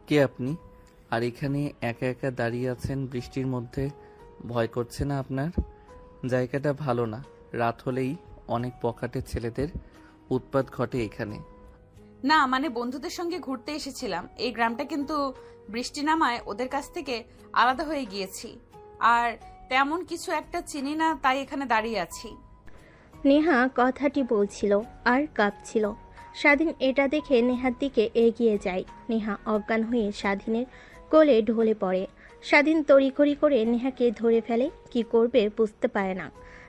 কে আপনি? আর এখানে একা একা দাঁড়িয়ে আছেন বৃষ্টির মধ্যে? ভয় করছে না আপনার? জায়গাটা ভালো না। রাত হলেই অনেক পকেটে ছেলেদের উৎপাত ঘটে এখানে। না, মানে বন্ধুদের সঙ্গে ঘুরতে এসেছিলাম। এই গ্রামটা কিন্তু বৃষ্টি নামায় ওদের কাছ থেকে আলাদা হয়ে গিয়েছি। আর তেমন কিছু একটা চিনি না, তাই এখানে দাঁড়িয়ে আছি। নেহা কথাটি বলছিল আর কাঁপছিল। স্বাধীন এটা দেখে নেহার দিকে এগিয়ে যায়। নেহা অজ্ঞান হয়ে স্বাধীনের কোলে ঢলে পড়ে। স্বাধীন তড়িঘড়ি করে নেহাকে ধরে ফেলে, কি করবে বুঝতে পারে না।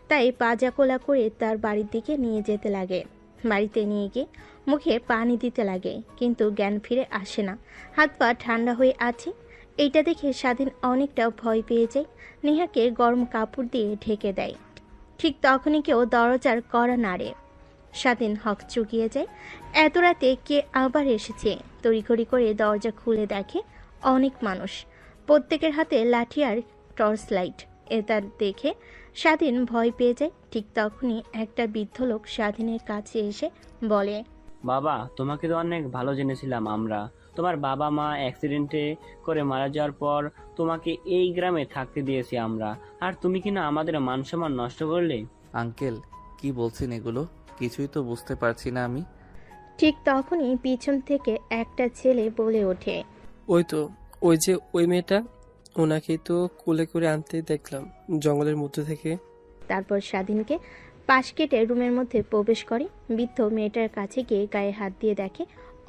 তাই পাজাকোলা করে তার বাড়ির দিকে নিয়ে যেতে লাগে। বাড়িতে নিয়ে গিয়ে মুখে পানি দিতে লাগে, কিন্তু জ্ঞান ফিরে আসে না। হাত পা ঠান্ডা হয়ে আছে। এইটা দেখে স্বাধীন অনেকটা ভয় পেয়ে যায়। নেহাকে গরম কাপড় দিয়ে ঢেকে দেয়। ঠিক তখনই কেউ দরজার কড়া নাড়ে। স্বাধীন হক চুকিয়ে যায়। এত রাতে কে আবার এসেছে? তড়িঘড়ি করে দরজা খুলে দেখে অনেক মানুষ, প্রত্যেকের হাতে লাঠি আর টর্চ লাইট। এটা দেখে স্বাধীন ভয় পেয়ে যায়। ঠিক তখনই একটা বৃদ্ধ লোক স্বাধীনের কাছে এসে বলে, বাবা, তোমাকে তো অনেক ভালো জেনেছিলাম আমরা। তোমার বাবা মা অ্যাক্সিডেন্টে করে মারা যাওয়ার পর তোমাকে এই গ্রামে থাকতে দিয়েছি আমরা, আর তুমি কিনা আমাদের মান সম্মান নষ্ট করলে। আঙ্কেল, কি বলছেন এগুলো? কিছুই তো বুঝতে পারছি না আমি। ঠিক তখনই পিছন থেকে একটা ছেলে বলে ওঠে, ওই তো, ওই যে ওই মেয়েটা, ওনাকেই তো কোলে করে আনতে দেখলাম জঙ্গলের মধ্যে থেকে। তারপর স্বাধীনকে পাশ কেটে রুমের মধ্যে প্রবেশ করে। বৃদ্ধ মেয়েটার কাছে গিয়ে গায়ে হাত দিয়ে দেখে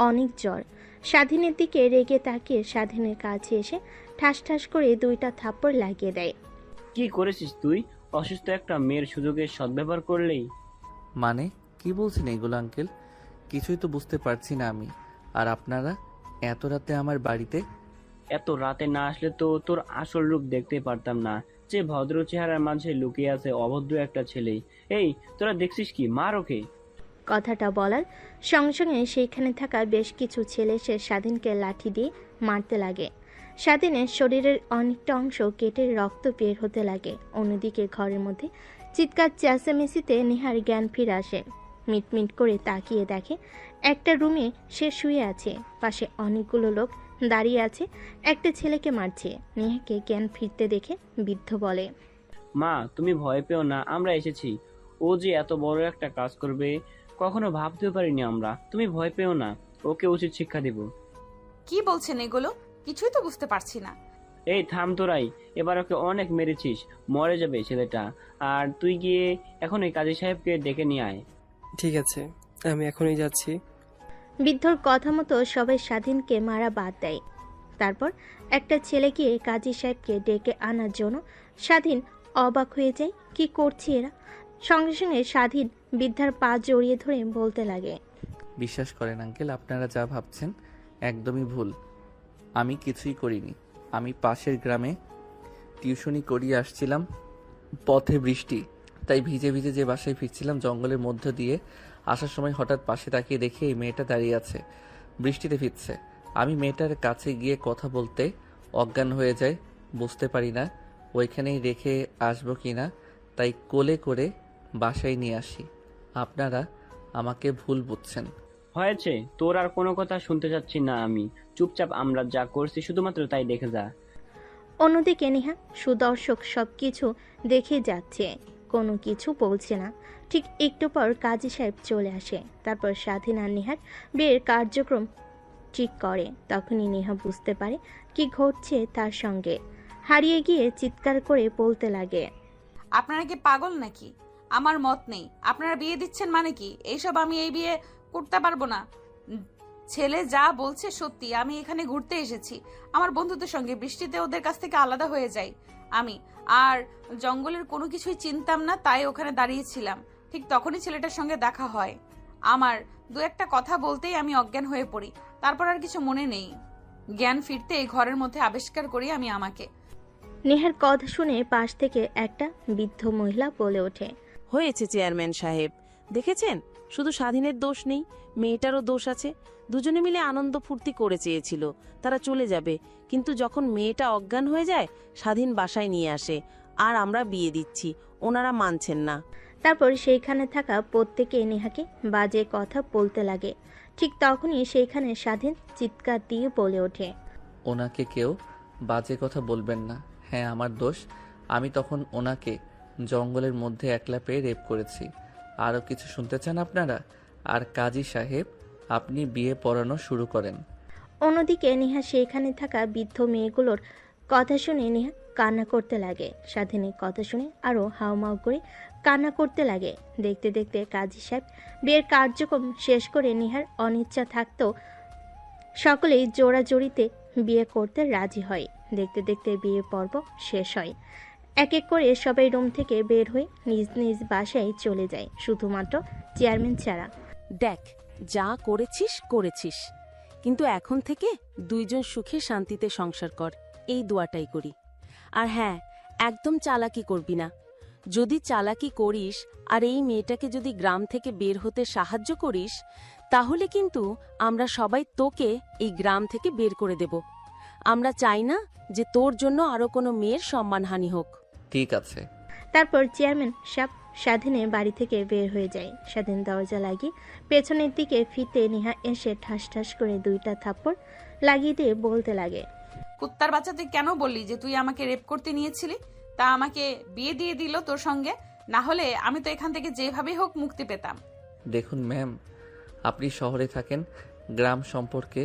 অনেক জ্বর। স্বাধীনের দিকে রেগে তাকিয়ে স্বাধীনের কাছে এসে ঠাস ঠাস করে দুইটা থাপ্পড় লাগিয়ে দেয়। কি করেছিস তুই? অসুস্থ একটা মেয়ের সুযোগের সদ্ব্যবহার করলেই। মানে কি বলছেন এগুলো আঙ্কেল? কিছুই তো বুঝতে পারছি না আমি। আর আপনারা এত রাতে আমার বাড়িতে? এত রাতে না আসলে তো তোর আসল রূপ দেখতে পারতাম না। যে ভদ্র চেহারার মাঝে লুকিয়ে আছে অভদ্র একটা ছেলে। এই, তোরা দেখছিস কি? মার ওকে। কথাটা বলার সঙ্গে সঙ্গে সেইখানে থাকা বেশ কিছু ছেলে সে স্বাধীনকে লাঠি দিয়ে মারতে লাগে। স্বাধীনের শরীরের অনেকটা অংশ কেটে রক্ত বের হতে লাগে। অন্যদিকে ঘরের মধ্যে চিৎকার চেঁচামেচিতে নেহার জ্ঞান ফিরে আসে। মিটমিট করে তাকিয়ে দেখে একটা রুমে সে শুয়ে আছে, পাশে অনেকগুলো লোক দাঁড়িয়ে আছে, একটা ছেলেকে মারছে। নেহাকে জ্ঞান ফিরতে দেখে বৃদ্ধ বলে, মা, তুমি ভয় পেও না, আমরা এসেছি। ও যে এত বড় একটা কাজ করবে কখনো ভাবতেও পারিনি আমরা। তুমি ভয় পেও না, ওকে উচিত শিক্ষা দিব। কি বলছেন এগুলো? কিছুই তো বুঝতে পারছি না। এই থাম তোরাই, এবার ওকে অনেক মেরেছিস, মরে যাবে ছেলেটা। আর তুই গিয়ে এখন এই কাজী সাহেবকে ডেকে নিয়ে আয়। ঠিক আছে, আমি এখনই যাচ্ছি। বৃদ্ধর কথা মতো সবাই স্বাধীনকে মারা বাদ দেয়। তারপর একটা ছেলে গিয়ে কাজী সাহেবকে ডেকে আনার জন্য স্বাধীন অবাক হয়ে যায়, কি করছে এরা? সঙ্গে সঙ্গে স্বাধীন বৃদ্ধার পা জড়িয়ে ধরে বলতে লাগে, বিশ্বাস করেন আঙ্কেল, আপনারা যা ভাবছেন একদমই ভুল। আমি কিছুই করিনি। আমি পাশের গ্রামে টিউশনি করিয়ে আসছিলাম। পথে বৃষ্টি, তাই ভিজে ভিজে যে বাসায় ফিরছিলাম জঙ্গলের মধ্য দিয়ে আসার সময় হঠাৎ পাশে তাকিয়ে দেখি এই মেয়েটা দাঁড়িয়ে আছে, বৃষ্টিতে ভিজছে। আমি মেয়েটার কাছে গিয়ে কথা বলতে অজ্ঞান হয়ে যায়। বুঝতে পারি না ওইখানেই রেখে আসবো কিনা, তাই কোলে করে বাসায় নিয়ে আসি। আপনারা আমাকে ভুল বুঝছেন। হয়েছে, তোর আর কোনো কথা শুনতে চাচ্ছি না আমি। চুপচাপ আমরা যা করছি শুধুমাত্র তাই দেখে যা। অন্যদিকে নেহা সুদর্শক সবকিছু দেখে যাচ্ছে, কোনো কিছু বলছে না। ঠিক একটু পর কাজী সাহেব চলে আসে। তারপর স্বাধীন আর নেহার বিয়ের কার্যক্রম ঠিক করে। তখনই নেহা বুঝতে পারে কি ঘটছে তার সঙ্গে। হারিয়ে গিয়ে চিৎকার করে বলতে লাগে, আপনারা কি পাগল নাকি? আমার মত নেই। আপনারা বিয়ে দিচ্ছেন মানে কি? এইসব আমি এই বিয়ে করতে পারবো না। ছেলে যা বলছে সত্যি। আমি এখানে ঘুরতে এসেছি আমার বন্ধুদের সঙ্গে, বৃষ্টিতে ওদের কাছ থেকে আলাদা হয়ে যাই আমি। আর জঙ্গলের কোনো কিছুই চিনতাম না, তাই ওখানে দাঁড়িয়েছিলাম। ঠিক তখনই ছেলেটার সঙ্গে দেখা হয় আমার। দু একটা কথা বলতেই আমি অজ্ঞান হয়ে পড়ি। তারপর আর কিছু মনে নেই। জ্ঞান ফিরতে এই ঘরের মধ্যে আবিষ্কার করি আমি আমাকে। নেহার কথা শুনে পাশ থেকে একটা বৃদ্ধ মহিলা বলে ওঠে, হয়েছে চেয়ারম্যান সাহেব, দেখেছেন? শুধু স্বাধীনের দোষ নেই, মেয়েটারও দোষ আছে। দুজনে মিলে আনন্দ ফুর্তি করে চেয়েছিল তারা চলে যাবে, কিন্তু যখন মেয়েটা অজ্ঞান হয়ে যায় স্বাধীন বাসায় নিয়ে আসে, আর আমরা বিয়ে দিচ্ছি, ওনারা মানছেন না। তারপর সেইখানে থাকা প্রত্যেকে নেহাকে বাজে কথা বলতে লাগে। ঠিক তখনই সেইখানে স্বাধীন চিৎকার দিয়ে বলে ওঠে, ওনাকে কেউ বাজে কথা বলবেন না। হ্যাঁ, আমার দোষ। আমি তখন ওনাকে জঙ্গলের মধ্যে একলা পেয়ে রেপ করেছি। আরও কিছু শুনতে চান আপনারা? আর কাজী সাহেব, আপনি বিয়ে পড়ানো শুরু করেন। অন্যদিকে নেহা সেখানে থাকা বৃদ্ধ মেয়েগুলোর কথা শুনে নেহা কান্না করতে লাগে। স্বাধীনের কথা শুনে আরও হাউমাউ করে কান্না করতে লাগে। দেখতে দেখতে কাজী সাহেব বিয়ের কার্যক্রম শেষ করে নেহার অনিচ্ছা থাকতেও সকলেই জোড়াজড়িতে বিয়ে করতে রাজি হয়। দেখতে দেখতে বিয়ে পর্ব শেষ হয়। এক এক করে সবাই রুম থেকে বের হয়ে নিজ নিজ বাসায় চলে যায়, শুধুমাত্র চেয়ারম্যান ছাড়া। দেখ, যা করেছিস করেছিস, কিন্তু এখন থেকে দুইজন সুখে শান্তিতে সংসার কর, এই দোয়াটাই করি। আর হ্যাঁ, একদম চালাকি করবি না। যদি চালাকি করিস আর এই মেয়েটাকে যদি গ্রাম থেকে বের হতে সাহায্য করিস, তাহলে কিন্তু আমরা সবাই তোকে এই গ্রাম থেকে বের করে দেব। আমরা চাই না যে তোর জন্য আরো কোনো মেয়ের সম্মানহানি হোক। ঠিক আছে। তারপর চেয়ারম্যান সাহেব স্বাধীনের বাড়ি থেকে বের হয়ে যায়। স্বাধীন দরজা লাগিয়ে পেছনের দিকে ফিরতে নেহা এসে ঠাস ঠাস করে দুইটা থাপ্পড় লাগিয়ে দিয়ে বলতে লাগে, কুত্তার বাচ্চা, তুই কেন বললি যে তুই আমাকে রেপ করতে নিয়েছিলি? তা আমাকে বিয়ে দিয়ে দিল তোর সঙ্গে, না হলে আমি তো এখান থেকে যেভাবেই হোক মুক্তি পেতাম। দেখুন ম্যাম, আপনি শহরে থাকেন, গ্রাম সম্পর্কে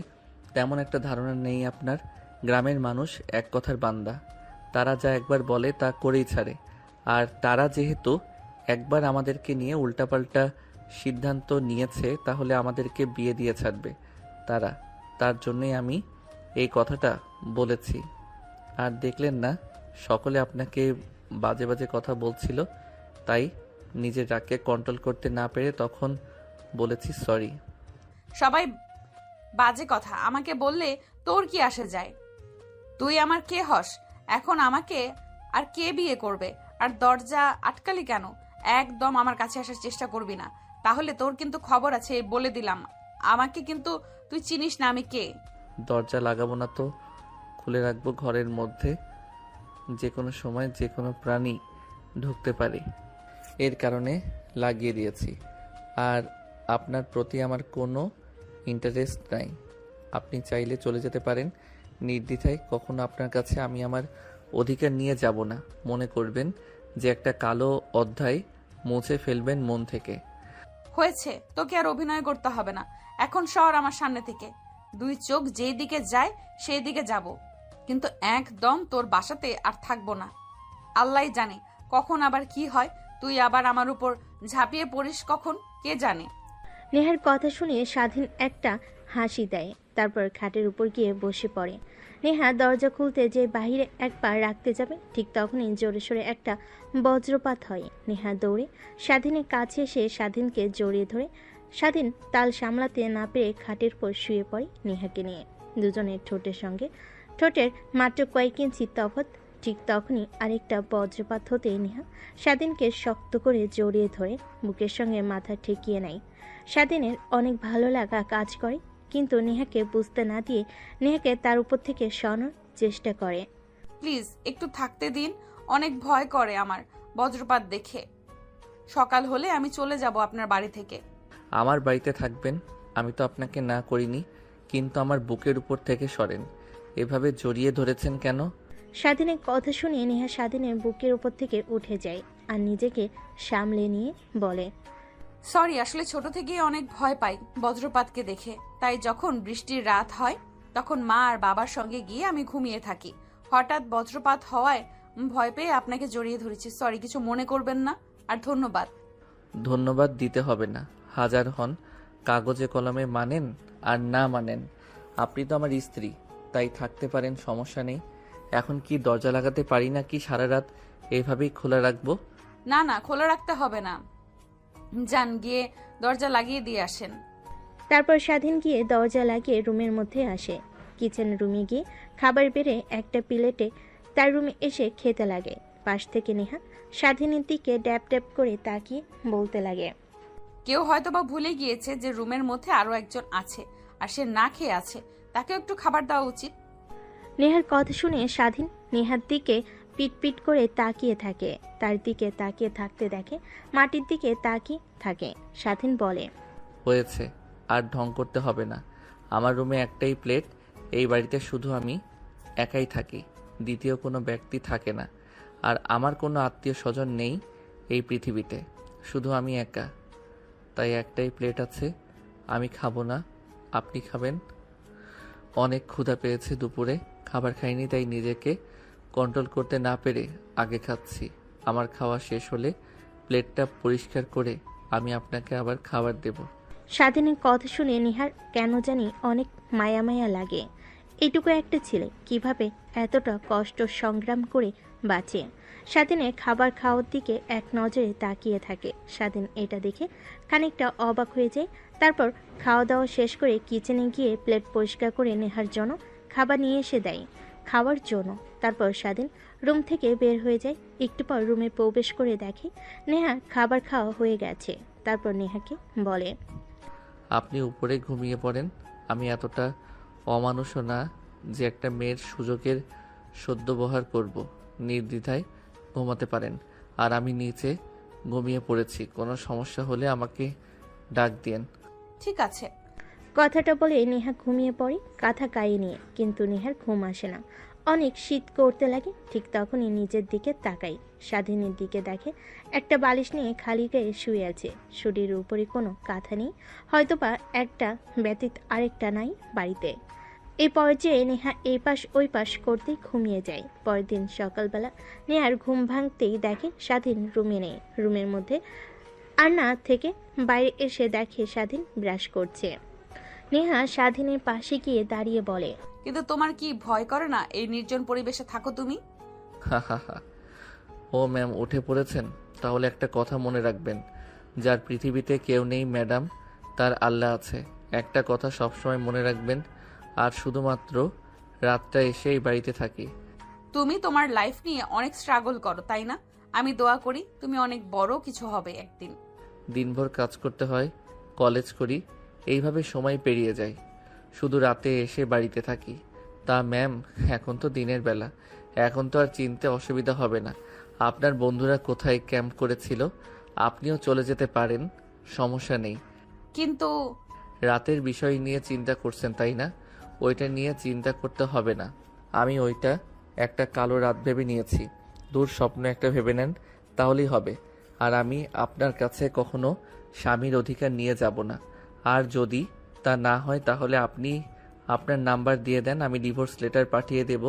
তেমন একটা ধারণা নেই আপনার। গ্রামের মানুষ এক কথার বান্দা, তারা যা একবার বলে তা করেই ছাড়ে। আর তারা যেহেতু একবার আমাদেরকে নিয়ে উল্টাপাল্টা সিদ্ধান্ত নিয়েছে, তাহলে আমাদেরকে বিয়ে দিয়ে ছাড়বে তার জন্যই আমি এই কথাটা বলেছি। আর দেখলেন না, সকলে আপনাকে বাজে বাজে কথা বলছিল, তাই নিজের রাগকে কন্ট্রোল করতে না পেরে তখন বলেছি সরি। সবাই বাজে কথা আমাকে বললে তোর কি আসে যায়? তুই আমার কে হস? এখন আমাকে আর কে বিয়ে করবে? আর দরজা আটকালি কেন? একদম আমার কাছে আসার চেষ্টা করবি না, তাহলে তোর কিন্তু খবর আছে, বলে দিলাম। আমাকে কিন্তু তুই চিনিস না আমি কে। দরজা লাগাবো না তো খুলে রাখবো, ঘরের মধ্যে যে কোনো সময় যে কোনো প্রাণী ঢুকতে পারে, এর কারণে লাগিয়ে দিয়েছি। আর আপনার প্রতি আমার কোনো ইন্টারেস্ট নাই। আপনি চাইলে চলে যেতে পারেন নির্দ্বিধায়। কখনো আপনার কাছে আমি আমার অধিকার নিয়ে যাব না। মনে করবেন যে একটা কালো অধ্যায় মুছে ফেলবেন মন থেকে। হয়েছে, তোকে আর অভিনয় করতে হবে না। এখন সর আমার সামনে থেকে। দুই চোখ যেই দিকে যায় সেই দিকে যাব, কিন্তু একদম তোর বাসাতে আর থাকবো না। আল্লাহই জানে কখন আবার কি হয়, তুই আবার আমার উপর ঝাঁপিয়ে পড়িস কখন, কে জানে। নেহার কথা শুনে স্বাধীন একটা হাসি দেয়, তারপর খাটের উপর গিয়ে বসে পড়ে। নেহা দরজা খুলতে যে বাহিরে একবার রাখতে যাবে, ঠিক তখনই জোরে সোরে একটা বজ্রপাত হয়। নেহা দৌড়ে স্বাধীনের কাছে এসে স্বাধীনকে জড়িয়ে ধরে। স্বাধীন তাল সামলাতে না পেরে খাটের উপর শুয়ে পড়ে নেহাকে নিয়ে। দুজনের ঠোঁটের সঙ্গে ঠোঁটের মাত্র কয়েক ইঞ্চি তফাৎ। ঠিক তখনই আরেকটা বজ্রপাত হতে নেহা স্বাধীনকে শক্ত করে জড়িয়ে ধরে বুকের সঙ্গে মাথা ঠেকিয়ে নেয়। স্বাধীনের অনেক ভালো লাগা কাজ করে, কিন্তু নেহাকে বুঝতে না দিয়ে নেহাকে তার উপর থেকে সরানোর চেষ্টা করে। প্লিজ একটু থাকতে দিন, অনেক ভয় করে আমার বজ্রপাত দেখে। সকাল হলে আমি চলে যাব আপনার বাড়ি থেকে। আমার বাড়িতে থাকবেন, আমি তো আপনাকে না করিনি, কিন্তু আমার বুকের উপর থেকে সরেন। এভাবে জড়িয়ে ধরেছেন কেন? স্বাধীনের কথা শুনে নেহা স্বাধীনের বুকের উপর থেকে উঠে যায় আর নিজেকে সামলে নিয়ে বলে, সরি, আসলে ছোট থেকেই অনেক ভয় পাই বজ্রপাতকে দেখে। তাই যখন বৃষ্টির রাত হয় তখন মা আর বাবার সঙ্গে গিয়ে আমি ঘুমিয়ে থাকি। হঠাৎ বজ্রপাত হওয়ায় ভয় পেয়ে আপনাকে জড়িয়ে ধরেছি। সরি, কিছু মনে করবেন না। আর ধন্যবাদ। ধন্যবাদ দিতে হবে না। হাজার হন, কাগজে কলমে মানেন আর না মানেন, আপনি তো আমার স্ত্রী, তাই থাকতে পারেন, সমস্যা নেই। এখন কি দরজা লাগাতে পারি না কি সারা রাত এইভাবেই খোলা রাখবো? না না, খোলা রাখতে হবে না, যান গিয়ে দরজা লাগিয়ে দিয়ে আসেন। তারপর স্বাধীন গিয়ে দরজা লাগিয়ে রুমের মধ্যে আসে। কিচেন রুমে গিয়ে খাবার বেড়ে একটা প্লেটে তার রুমে এসে খেতে লাগে। পাশ থেকে নেহা স্বাধীনের দিকে ড্যাপ ড্যাপ করে তাকিয়ে বলতে লাগে, কেউ হয়তো বা ভুলে গিয়েছে যে রুমের মধ্যে আরো একজন আছে, আর সে না খেয়ে আছে, তাকে একটু খাবার দেওয়া উচিত। নেহার কথা শুনে স্বাধীন নেহার দিকে পিট পিট করে তাকিয়ে থাকে। তার দিকে তাকিয়ে থাকতে দেখে মাটির দিকে তাকিয়ে থাকে। স্বাধীন বলে, হয়েছে, আর ঢং করতে হবে না। আমার রুমে একটাই প্লেট, এই বাড়িতে শুধু আমি একাই থাকি, দ্বিতীয় কোনো ব্যক্তি থাকে না। আর আমার কোনো আত্মীয় স্বজন নেই এই পৃথিবীতে, শুধু আমি একা। তাই একটাই প্লেট আছে, আমি খাবো না, আপনি খাবেন। অনেক ক্ষুধা পেয়েছে, দুপুরে খাবার খাইনি, তাই নিজেকে কন্ট্রোল করতে না পেরে আগে খাচ্ছি। আমার খাওয়া শেষ হলে প্লেটটা পরিষ্কার করে আমি আপনাকে আবার খাবার দেব। স্বাধীনের কথা শুনে নেহার কেন জানি অনেক মায়া মায়া লাগে। এইটুকু একটা ছেলে কিভাবে এতটা কষ্ট সংগ্রাম করে বাঁচে। স্বাধীনের খাবার খাওয়ার দিকে এক নজরে তাকিয়ে থাকে। স্বাধীন এটা দেখে খানিকটা অবাক হয়ে যায়। তারপর খাওয়া দাওয়া শেষ করে কিচেনে গিয়ে প্লেট পরিষ্কার করে নেহার জন্য খাবার নিয়ে এসে দেয় খাওয়ার জন্য। তারপর স্বাধীন রুম থেকে বের হয়ে যায়। একটু পর রুমে প্রবেশ করে দেখে নেহা খাবার খাওয়া হয়ে গেছে। তারপর নেহাকে বলে, আপনি উপরে ঘুমিয়ে পড়েন। আমি এতটা অমানুষও না যে একটা মেয়ের সুযোগের সদ্ব্যবহার করব। নির্দ্বিধায় ঘুমাতে পারেন। আর আমি নিচে ঘুমিয়ে পড়েছি, কোনো সমস্যা হলে আমাকে ডাক দিয়েন। ঠিক আছে। কথাটা বলে নেহা ঘুমিয়ে পড়ে কাঁথা গায়ে নিয়ে। কিন্তু নেহার ঘুম আসে না, অনেক শীত করতে লাগে। ঠিক তখনই নিজের দিকে তাকাই, স্বাধীনের দিকে দেখে একটা বালিশ নিয়ে খালি গায়ে শুয়ে আছে। শরীরের উপরে কোনো কাঁথা নেই, হয়তোবা একটা ব্যতীত আরেকটা নাই বাড়িতে। এই পর্যায়ে নেহা এই পাশ ওই পাশ করতেই ঘুমিয়ে যায়। পরের দিন সকালবেলা নেহার ঘুম ভাঙতেই দেখে স্বাধীন রুমে নেই। রুমের মধ্যে আয়না থেকে বাইরে এসে দেখে স্বাধীন ব্রাশ করছে। নেহা স্বাধীনের পাশে গিয়ে দাঁড়িয়ে বলে, কিন্তু তোমার কি ভয় করে না এই নির্জন পরিবেশে থাকো তুমি? হা হা হা। ও ম্যাম, উঠে পড়েছেন? তাহলে একটা কথা মনে রাখবেন, যার পৃথিবীতে কেউ নেই ম্যাডাম, তার আল্লাহ আছে। একটা কথা সবসময় মনে রাখবেন। আর শুধুমাত্র রাতটা এসে এই বাড়িতে থাকি। তুমি তোমার লাইফ নিয়ে অনেক স্ট্রাগল করো, তাই না? আমি দোয়া করি তুমি অনেক বড় কিছু হবে একদিন। দিনভর কাজ করতে হয়, কলেজ করি, এইভাবে সময় পেরিয়ে যায়। শুধু রাতে এসে বাড়িতে থাকি। তা ম্যাম, এখন তো দিনের বেলা, এখন তো আর চিনতে অসুবিধা হবে না। আপনার বন্ধুরা কোথায় ক্যাম্প করেছিল, আপনিও চলে যেতে পারেন, সমস্যা নেই। কিন্তু রাতের বিষয় নিয়ে চিন্তা করছেন তাই না? ওইটা নিয়ে চিন্তা করতে হবে না। আমি ওইটা একটা কালো রাত ভেবে নিয়েছি। দূর স্বপ্ন একটা ভেবে নেন, তাহলেই হবে। আর আমি আপনার কাছে কখনো স্বামীর অধিকার নিয়ে যাব না। আর যদি তা না হয় তাহলে আপনি আপনার নাম্বার দিয়ে দেন, আমি ডিভোর্স লেটার পাঠিয়ে দেব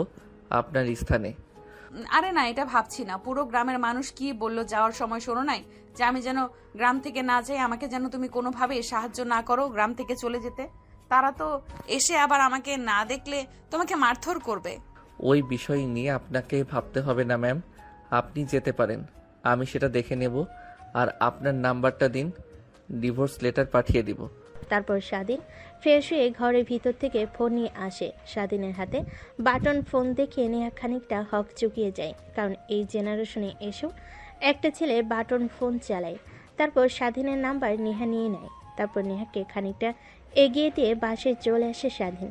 আপনার স্থানে। আরে না, এটা ভাবছি না। পুরো গ্রামের মানুষ কি বললো যাওয়ার সময়, শোনো নাই যে আমি যেন গ্রাম থেকে না যাই, আমাকে যেন তুমি কোনোভাবে সাহায্য না করো গ্রাম থেকে চলে যেতে। তারা তো এসে আবার আমাকে না দেখলে তোমাকে মারধর করবে। ওই বিষয় নিয়ে আপনাকে ভাবতে হবে না ম্যাম, আপনি যেতে পারেন, আমি সেটা দেখে নেব। আর আপনার নাম্বারটা দিন, ডিভোর্স লেটার পাঠিয়ে দিব। তারপর স্বাধীন ফ্রেশ হয়ে ঘরের ভিতর থেকে ফোন নিয়ে আসে। স্বাধীনের হাতে বাটন ফোন দেখে নেহা খানিকটা হক চুকিয়ে যায়, কারণ এই জেনারেশনে এসেও একটা ছেলে বাটন ফোন চালায়। তারপর স্বাধীনের নাম্বার নেহা নিয়ে নেয়। তারপর নেহাকে খানিকটা এগিয়ে দিয়ে বাসায় চলে আসে স্বাধীন।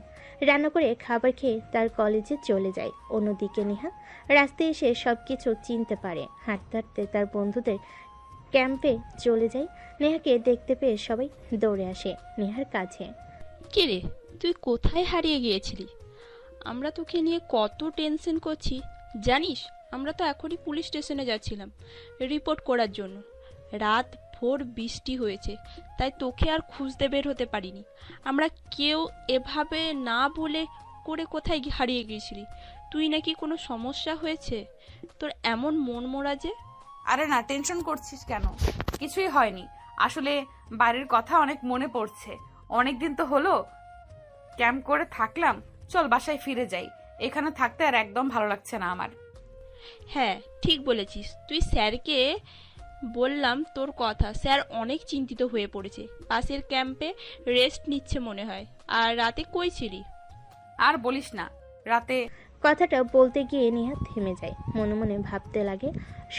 রান্না করে খাবার খেয়ে তার কলেজে চলে যায়। অন্যদিকে নেহা রাস্তায় এসে সব কিছু চিনতে পারে। হাঁটতে হাঁটতে তার বন্ধুদের ক্যাম্পে চলে যায়। নেহাকে দেখতে পেয়ে সবাই দৌড়ে আসে নেহার কাছে। কিরে, তুই কোথায় হারিয়ে গিয়েছিলি? আমরা তোকে নিয়ে কত টেনশন করছি জানিস? আমরা তো এখনই পুলিশ স্টেশনে যাচ্ছিলাম রিপোর্ট করার জন্য। রাত ভোর বৃষ্টি হয়েছে, তাই তোকে আর খুঁজতে বের হতে পারিনি আমরা কেউ। এভাবে না বলে করে কোথায় হারিয়ে গিয়েছিলি? তুই নাকি কোনো সমস্যা হয়েছে? তোর এমন মন মরা যে? আরে না, টেনশন করছিস কেন? কিছুই হয়নি। আসলে বাড়ির কথা অনেক মনে পড়ছে। অনেকদিন তো হলো ক্যাম্প করে থাকলাম, চল বাসায় ফিরে যাই। এখানে থাকতে আর একদম ভালো লাগছে না আমার। হ্যাঁ, ঠিক বলেছিস। তুই স্যারকে বললাম তোর কথা, স্যার অনেক চিন্তিত হয়ে পড়েছে। পাশের ক্যাম্পে রেস্ট নিচ্ছে মনে হয়। আর রাতে কই ছিলি? আর বলিস না, রাতে কথাটা বলতে গিয়ে নেহা থেমে যায়। মনে মনে ভাবতে লাগে,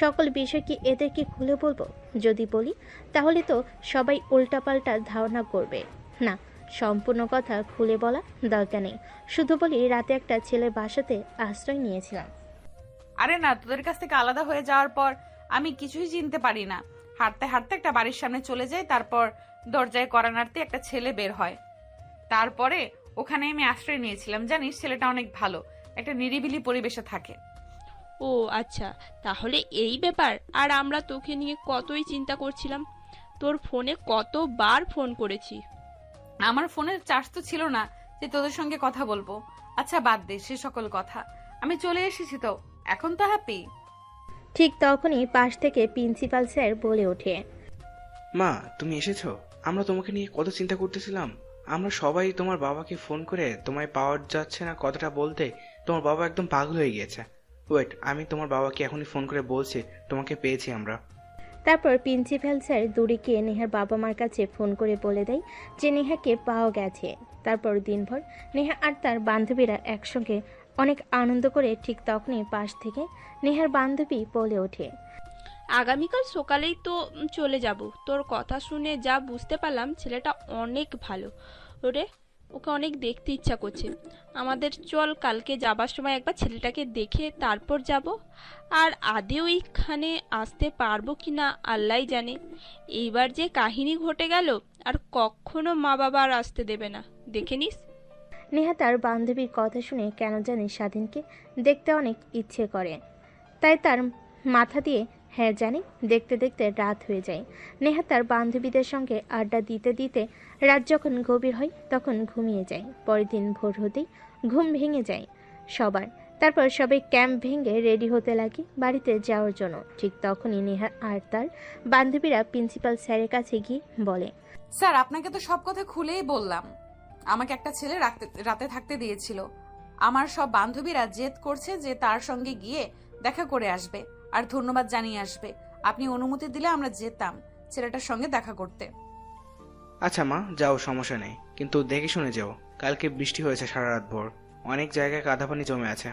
সকল বিষয় কি এদেরকে খুলে বলবো? যদি বলি তাহলে তো সবাই উল্টাপাল্টা ধারণা করবে। না, সম্পূর্ণ কথা খুলে বলা দরকার নেই। শুধু বলি রাতে একটা ছেলের বাসাতে আশ্রয় নিয়েছিলাম। আরে না, তোদের কাছ থেকে আলাদা হয়ে যাওয়ার পর আমি কিছুই চিনতে পারি না। হাঁটতে হাঁটতে একটা বাড়ির সামনে চলে যাই, তারপর দরজায় কড়া নাড়তে একটা ছেলে বের হয়। তারপরে ওখানে আমি আশ্রয় নিয়েছিলাম। জানিস, ছেলেটা অনেক ভালো। একটা নিরিবিলি পরিবেশে থাকে। ও আচ্ছা, তাহলে এই ব্যাপার। আর আমরা তোকে নিয়ে কতই চিন্তা করছিলাম, তোর ফোনে কতবার ফোন করেছি। আমার ফোনের চার্জ তো ছিল না যে তোদের সঙ্গে কথা বলবো। আচ্ছা বাদ দে সে সকল কথা, আমি চলে এসেছি তো, এখন তো হ্যাপি। ঠিক তখনই পাশ থেকে প্রিন্সিপাল স্যার বলে ওঠে, মা তুমি এসেছো? আমরা তোমাকে নিয়ে কত চিন্তা করতেছিলাম। আমরা সবাই তোমার বাবাকে ফোন করে তোমায় পাওয়া যাচ্ছে না কথাটা বলতে তোমার বাবা একদম পাগল হয়ে গিয়েছে। ওয়েট, আমি তোমার বাবাকে এখনই ফোন করে বলছি তোমাকে পেয়েছি আমরা। তারপর প্রিন্সিপাল স্যার দূরে গিয়ে নেহার বাবা মার কাছে ফোন করে বলে দেয় যে নেহাকে পাওয়া গেছে। তারপর দিনভর নেহা আর তার বান্ধবীরা একসঙ্গে অনেক আনন্দ করে। ঠিক তখনই পাশ থেকে নেহার বান্ধবী বলে ওঠে, আগামীকাল সকালেই তো চলে যাব। তোর কথা শুনে যা বুঝতে পারলাম ছেলেটা অনেক ভালো। ওরে, ওকে অনেক দেখতে ইচ্ছা করছে। আমাদের চল কালকে যাবার সময় একবার ছেলেটাকে দেখে তারপর যাব। আর আদেও এইখানে আসতে পারবো কি না আল্লাহ জানে। এইবার যে কাহিনী ঘটে গেল, আর কখনো মা বাবা আর আসতে দেবে না, দেখে নিস। নেহা তার বান্ধবীর কথা শুনে কেন জানি স্বাধীনকে দেখতে অনেক ইচ্ছে করে, তাই তার মাথা দিয়ে হ্যাঁ জানি দেখতে দেখতে রাত হয়ে যায়। নেহা তার বান্ধবীদের সঙ্গে আড্ডা দিতে দিতে রাত যখন গভীর হয় তখন ঘুমিয়ে যায়। পরের দিন ভোর হতেই ঘুম ভেঙে যায় সবার। তারপর সবাই ক্যাম্প ভেঙে রেডি হতে লাগে বাড়িতে যাওয়ার জন্য। ঠিক তখনই নেহা আর তার বান্ধবীরা প্রিন্সিপাল স্যারের কাছে গিয়ে বলে, স্যার আপনাকে তো সব কথা খুলেই বললাম। আমাকে একটা ছেলে রাতে থাকতে দিয়েছিল। আমার সব বান্ধবীরা জেদ করছে যে তার সঙ্গে গিয়ে দেখা করে আসবে আর ধন্যবাদ জানিয়ে আসবে। আপনি অনুমতি দিলে আমরা যেতাম ছেলেটার সঙ্গে দেখা করতে। আচ্ছা মা, যাও, সমস্যা নেই, কিন্তু দেখে শুনে যাও। কালকে বৃষ্টি হয়েছে সারা রাত ভোর, অনেক জায়গায় কাদা পানি জমে আছে।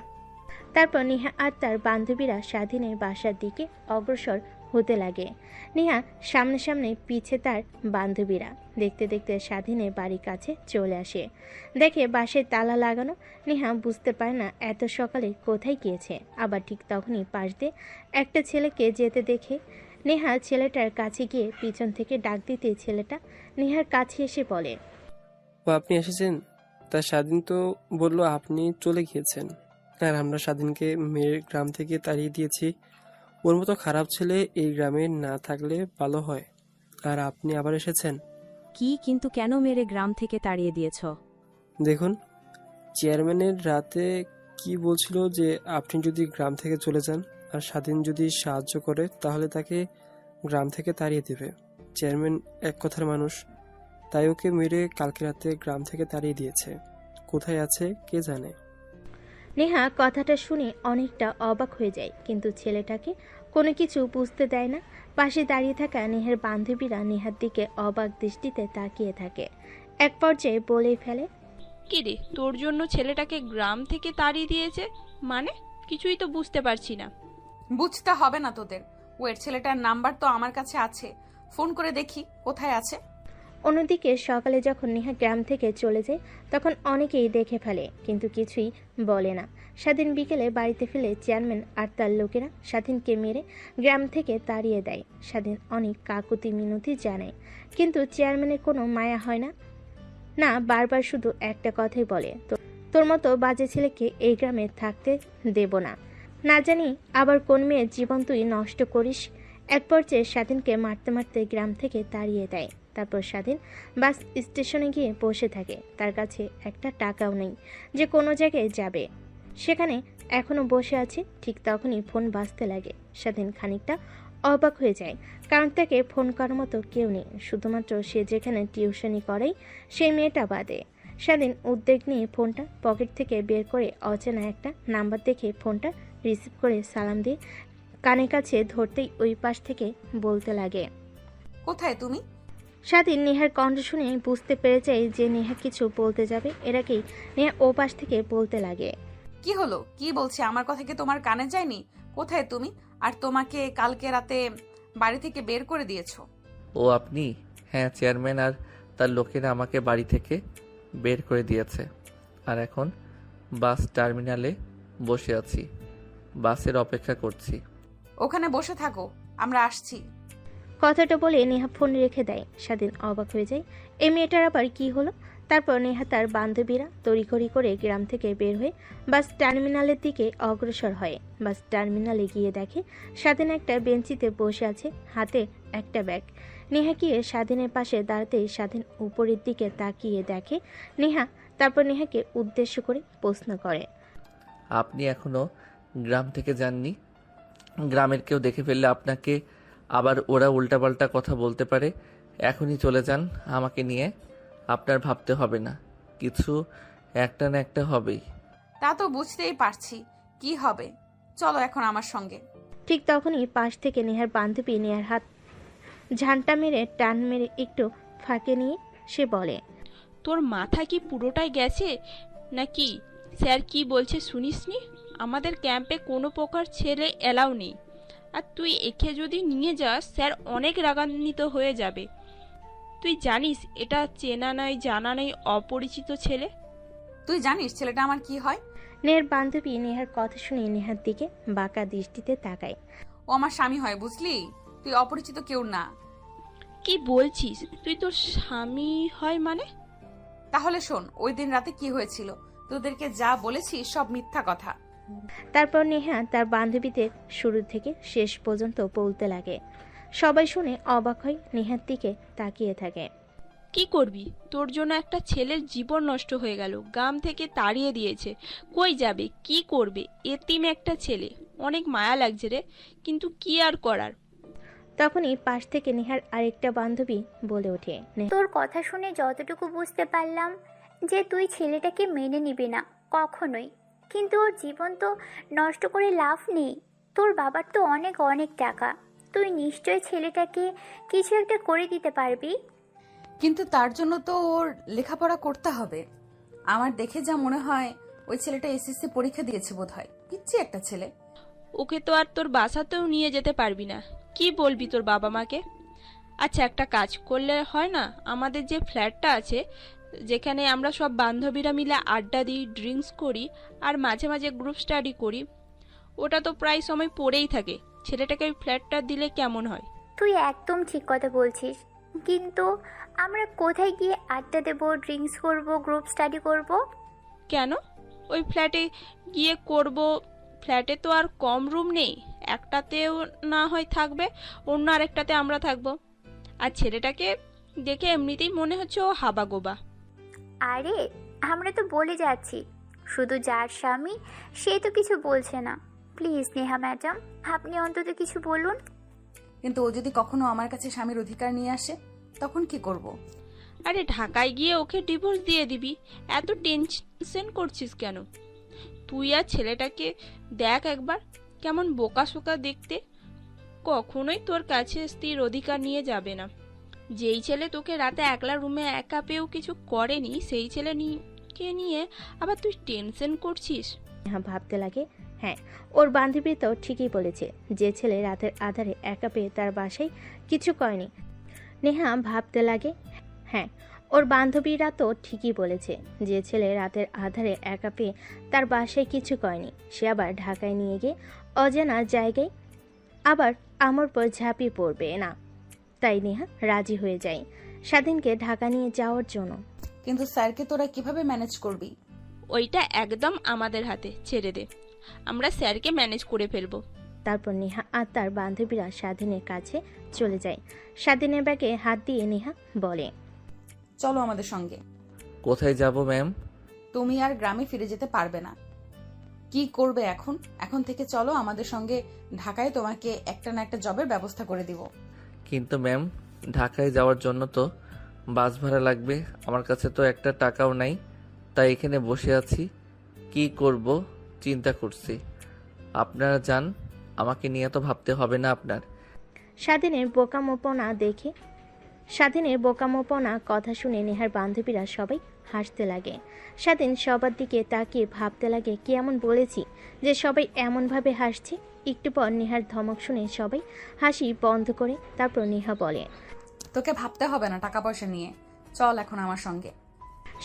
তারপর নেহা আর তার বান্ধবীরা স্বাধীনের বাসার দিকে অগ্রসর হতে লাগে। নেহা সামনে সামনে, পিছে তার বান্ধবীরা। দেখতে দেখতে স্বাধীনের বাড়ির কাছে চলে আসে। দেখে বাসায় তালা লাগানো। নেহা বুঝতে পারে না এত সকালে কোথায় গিয়েছে। আবার ঠিক তখনই পাশ দিয়ে একটা ছেলেকে যেতে দেখে নেহা ছেলেটার কাছে গিয়ে পিছন থেকে ডাক দিতে ছেলেটা নেহার কাছে এসে বলে, ও আপনি এসেছেন? তা স্বাধীন তো বললো আপনি চলে গিয়েছেন, আর আমরা স্বাধীনকে মেয়ের গ্রাম থেকে তাড়িয়ে দিয়েছি। ওর মতো খারাপ ছেলে এই গ্রামে না থাকলে ভালো হয়, আর আপনি আবার এসেছেন। কি কিন্তু কেন মেরে গ্রাম থেকে তাড়িয়ে দিয়েছ? দেখুন, চেয়ারম্যানের রাতে কি বলছিল যে আপনি যদি গ্রাম থেকে চলে যান আর স্বাধীন যদি সাহায্য করে তাহলে তাকে গ্রাম থেকে তাড়িয়ে দেবে। চেয়ারম্যান এক কথার মানুষ, তাই ওকে মেরে কালকে রাতে গ্রাম থেকে তাড়িয়ে দিয়েছে। কোথায় আছে কে জানে। নেহা কথাটা শুনে অনেকটা অবাক হয়ে যায়, কিন্তু ছেলেটাকে কোনো কিছু বুঝতে দেয় না। পাশে দাঁড়িয়ে থাকা নেহার বান্ধবীরা নেহার দিকে অবাক দৃষ্টিতে তাকিয়ে থাকে। এক পর্যায়ে বলেই ফেলে, কি রে, তোর জন্য ছেলেটাকে গ্রাম থেকে তাড়িয়ে দিয়েছে মানে? কিছুই তো বুঝতে পারছি না। বুঝতে হবে না তোদের। ওয়েট, ছেলেটার নাম্বার তো আমার কাছে আছে, ফোন করে দেখি কোথায় আছে। অন্যদিকে সকালে যখন নেহা গ্রাম থেকে চলে যায় তখন অনেকেই দেখে ফেলে, কিন্তু কিছুই বলে না। স্বাধীন বিকেলে বাড়িতে ফিরে চেয়ারম্যান আর তার লোকেরা স্বাধীনকে মেরে গ্রাম থেকে তাড়িয়ে দেয়। স্বাধীন অনেক কাকুতি মিনতি জানায়, কিন্তু চেয়ারম্যানের কোনো মায়া হয় না। না, বারবার শুধু একটা কথাই বলে, তোর মতো বাজে ছেলেকে এই গ্রামে থাকতে দেব না। না জানি আবার কোন মেয়ের জীবন তুই নষ্ট করিস। এক পর্যায়ে স্বাধীনকে মারতে মারতে গ্রাম থেকে তাড়িয়ে দেয়। তারপর স্বাধীন বাস স্টেশনে গিয়ে বসে থাকে। তার কাছে একটা টাকাও নেই যে কোনো জায়গায় যাবে, সেখানে এখনো বসে আছে। ঠিক তখনই ফোন বাজতে লাগে। স্বাধীন খানিকটা অবাক হয়ে যায়, কারণ তাকে ফোন করার মতো কেউ নেই, শুধুমাত্র সে যেখানে টিউশনি করেই সেই মেয়েটা বাদে। স্বাধীন উদ্বেগ নিয়ে ফোনটা পকেট থেকে বের করে অচেনা একটা নাম্বার দেখে ফোনটা রিসিভ করে সালাম দিয়ে কানের কাছে ধরতেই ওই পাশ থেকে বলতে লাগে, কোথায় তুমি? স্বাধীন নেহার কণ্ঠ শুনে বুঝতে পেরে যায় যে নেহা কিছু বলতে যাবে। এর আগেই নেহা ও পাশ থেকে বলতে লাগে, কি হলো, কি বলছে? আমার কথা কি তোমার কানে যায়নি? কোথায় তুমি? আর তোমাকে কালকে রাতে বাড়ি থেকে বের করে দিয়েছো? ও আপনি? হ্যাঁ, চেয়ারম্যান আর তার লোকেরা আমাকে বাড়ি থেকে বের করে দিয়েছে, আর এখন বাস টার্মিনালে বসে আছি, বাসের অপেক্ষা করছি। ওখানে বসে থাকো, আমরা আসছি। কথাটা বলে নেহা ফোন রেখে দেয়। স্বাধীন অবাক হয়ে যায়, এই মেয়েটার আবার কি হলো? তারপর নেহা তার বান্ধবীরা তড়িঘড়ি করে গ্রাম থেকে বের হয়ে বাস টার্মিনালের দিকে অগ্রসর হয়। বাস টার্মিনালে গিয়ে দেখে স্বাধীন একটা বেঞ্চিতে বসে আছে, হাতে একটা ব্যাগ। নেহা গিয়ে স্বাধীনের পাশে দাঁড়াতেই স্বাধীন উপরের দিকে তাকিয়ে দেখে নেহা। তারপর নেহাকে উদ্দেশ্য করে প্রশ্ন করে, আপনি এখনো গ্রাম থেকে যাননি? গ্রামের কেউ দেখে ফেললে আপনাকে আবার ওরা উল্টাপাল্টা কথা বলতে পারে। এখনই চলে যান আমাকে নিয়ে। আপনার ভাবতে হবে না, কিছু একটা না একটা হবেই। তা তো বুঝতেই পারছি কি হবে, চলো এখন আমার সঙ্গে। ঠিক তখনই পাশ থেকে নেহার বান্ধবী নেহার হাত ঝান্টা মেরে টান মেরে একটু ফাঁকে নিয়ে সে বলে, তোর মাথা কি পুরোটাই গেছে নাকি? স্যার কি বলছে শুনিসনি? আমাদের ক্যাম্পে কোনো প্রকার ছেলে এলাও নেই। আর তুই একে যদি নিয়ে যাস স্যার অনেক রাগান্বিত হয়ে যাবে। তুই জানিস এটা চেনা নাই জানা নেই অপরিচিত ছেলে। তুই জানিস ছেলেটা আমার কি হয়? নেহার বান্ধবী নেহার কথা শুনে নেহার দিকে বাঁকা দৃষ্টিতে তাকায়। ও আমার স্বামী হয়, বুঝলি? তুই অপরিচিত কেউ না। কি বলছিস? তুই তোর স্বামী হয় মানে? তাহলে শোন, ওই দিন রাতে কি হয়েছিল। তোদেরকে যা বলেছি সব মিথ্যা কথা। তারপর নেহা তার বান্ধবীদের শুরু থেকে শেষ পর্যন্ত বলতে লাগে। সবাই শুনে অবাক হয়, নেহার দিকে তাকিয়ে থাকে। কি করবি? তোর জন্য একটা ছেলের জীবন নষ্ট হয়ে গেল, গ্রাম থেকে তাড়িয়ে দিয়েছে। কই যাবে, কি করবে? এতিম একটা ছেলে, অনেক মায়া লাগছে রে, কিন্তু কি আর করার। তখনই পাশ থেকে নেহার আরেকটা বান্ধবী বলে ওঠে, তোর কথা শুনে যতটুকু বুঝতে পারলাম যে তুই ছেলেটাকে মেনে নিবি না কখনোই, কিন্তু ওর জীবন তো নষ্ট করে লাভ নেই। তোর বাবার তো অনেক অনেক টাকা, তুই নিশ্চয়ই ছেলেটাকে কিছু একটা করে দিতে পারবি। কিন্তু তার জন্য তো ওর লেখাপড়া করতে হবে। আমার দেখে যা মনে হয় ওই ছেলেটা এসএসসি পরীক্ষা দিয়েছে বোধহয়। পিচ্ছি একটা ছেলে। ওকে তো আর তোর বাসাতেও নিয়ে যেতে পারবি না। কি বলবি তোর বাবা মাকে? আচ্ছা, একটা কাজ করলে হয় না? আমাদের যে ফ্ল্যাটটা আছে, যেখানে আমরা সব বান্ধবীরা মিলে আড্ডা দিই, ড্রিঙ্কস করি আর মাঝে মাঝে গ্রুপ স্টাডি করি, ওটা তো প্রায় সময় পড়েই থাকে। ছেলেটাকে ওই ফ্ল্যাটটা দিলে কেমন হয়? তুই একদম ঠিক কথা বলছিস, কিন্তু আমরা কোথায় গিয়ে আড্ডা দেবো, ড্রিঙ্কস করব, গ্রুপ স্টাডি করব? কেন ওই ফ্ল্যাটে গিয়ে করব? ফ্ল্যাটে তো আর কম রুম নেই, একটাতেও না হয় থাকবে, অন্য আরেকটাতে আমরা থাকবো। আর ছেলেটাকে দেখে এমনিতেই মনে হচ্ছে ও হাবাগোবা। আরে আমরা তো বলে যাচ্ছি, শুধু যার স্বামী সে তো কিছু বলছে না। প্লিজ নেহা ম্যাডাম, আপনি অন্তত কিছু বলুন। কিন্তু ও যদি কখনো আমার কাছে স্বামীর অধিকার নিয়ে আসে তখন কি করব? আরে ঢাকায় গিয়ে ওকে ডিভোর্স দিয়ে দিবি, এত টেনশন করছিস কেন? তুই আর ছেলেটাকে দেখ একবার, কেমন বোকা শোকা দেখতে। কখনোই তোর কাছে স্ত্রীর অধিকার নিয়ে যাবে না। যেই ছেলে তোকে রাতে একলা রুমে একা পেয়েও কিছু করেনি, সেই ছেলে নিয়ে আবার তুই টেনশন করছিস। নেহা ভাবতে লাগে, হ্যাঁ, ওর বান্ধবী তো ঠিকই বলেছে। যে ছেলে রাতের আধারে একা পেয়ে তার বাসায় কিছু করেনি। নেহা ভাবতে লাগে, হ্যাঁ, ওর বান্ধবীরা তো ঠিকই বলেছে। যে ছেলে রাতের আধারে একা পেয়ে তার বাসায় কিছু করেনি, সে আবার ঢাকায় নিয়ে গিয়ে অজানা জায়গায় আবার আমার পর ঝাঁপিয়ে পড়বে না। তাই নেহা রাজি হয়ে যায় স্বাধীনকে ঢাকা নিয়ে যাওয়ার জন্য। কিন্তু স্যারকে তোরা কিভাবে ম্যানেজ করবি? ওইটা একদম আমাদের হাতে ছেড়ে দে, আমরা স্যারকে ম্যানেজ করে ফেলবো। তারপর নেহা আর তার বান্ধবীরা স্বাধীনের কাছে চলে যায়। স্বাধীনের ব্যাগে হাত দিয়ে নেহা বলে, চলো আমাদের সঙ্গে। কোথায় যাব ম্যাম? তুমি আর গ্রামে ফিরে যেতে পারবে না। কি করবে এখন? এখন থেকে চলো আমাদের সঙ্গে ঢাকায়, তোমাকে একটা না একটা জবের ব্যবস্থা করে দিব। কিন্তু ম্যাম, ঢাকায় যাওয়ার জন্য তো বাস ভাড়া লাগবে। আমার কাছে তো একটা টাকাও নাই, তাই এখানে বসে আছি। কি করব চিন্তা করছি। আপনারা যান, আমাকে নিয়ে তো ভাবতে হবে না আপনার। স্বাধীনের বোকামোপনা কথা শুনে নেহার বান্ধবীরা সবাই হাসতে লাগে। স্বাধীন সবার দিকে তাকিয়ে ভাবতে লাগে, কি এমন বলেছি যে সবাই এমনভাবে হাসছে। একটু পর নেহার ধমক শুনে সবাই হাসি বন্ধ করে। তারপর নেহা বলে, তোকে ভাবতে হবে না টাকা পয়সা নিয়ে, চল এখন আমার সঙ্গে।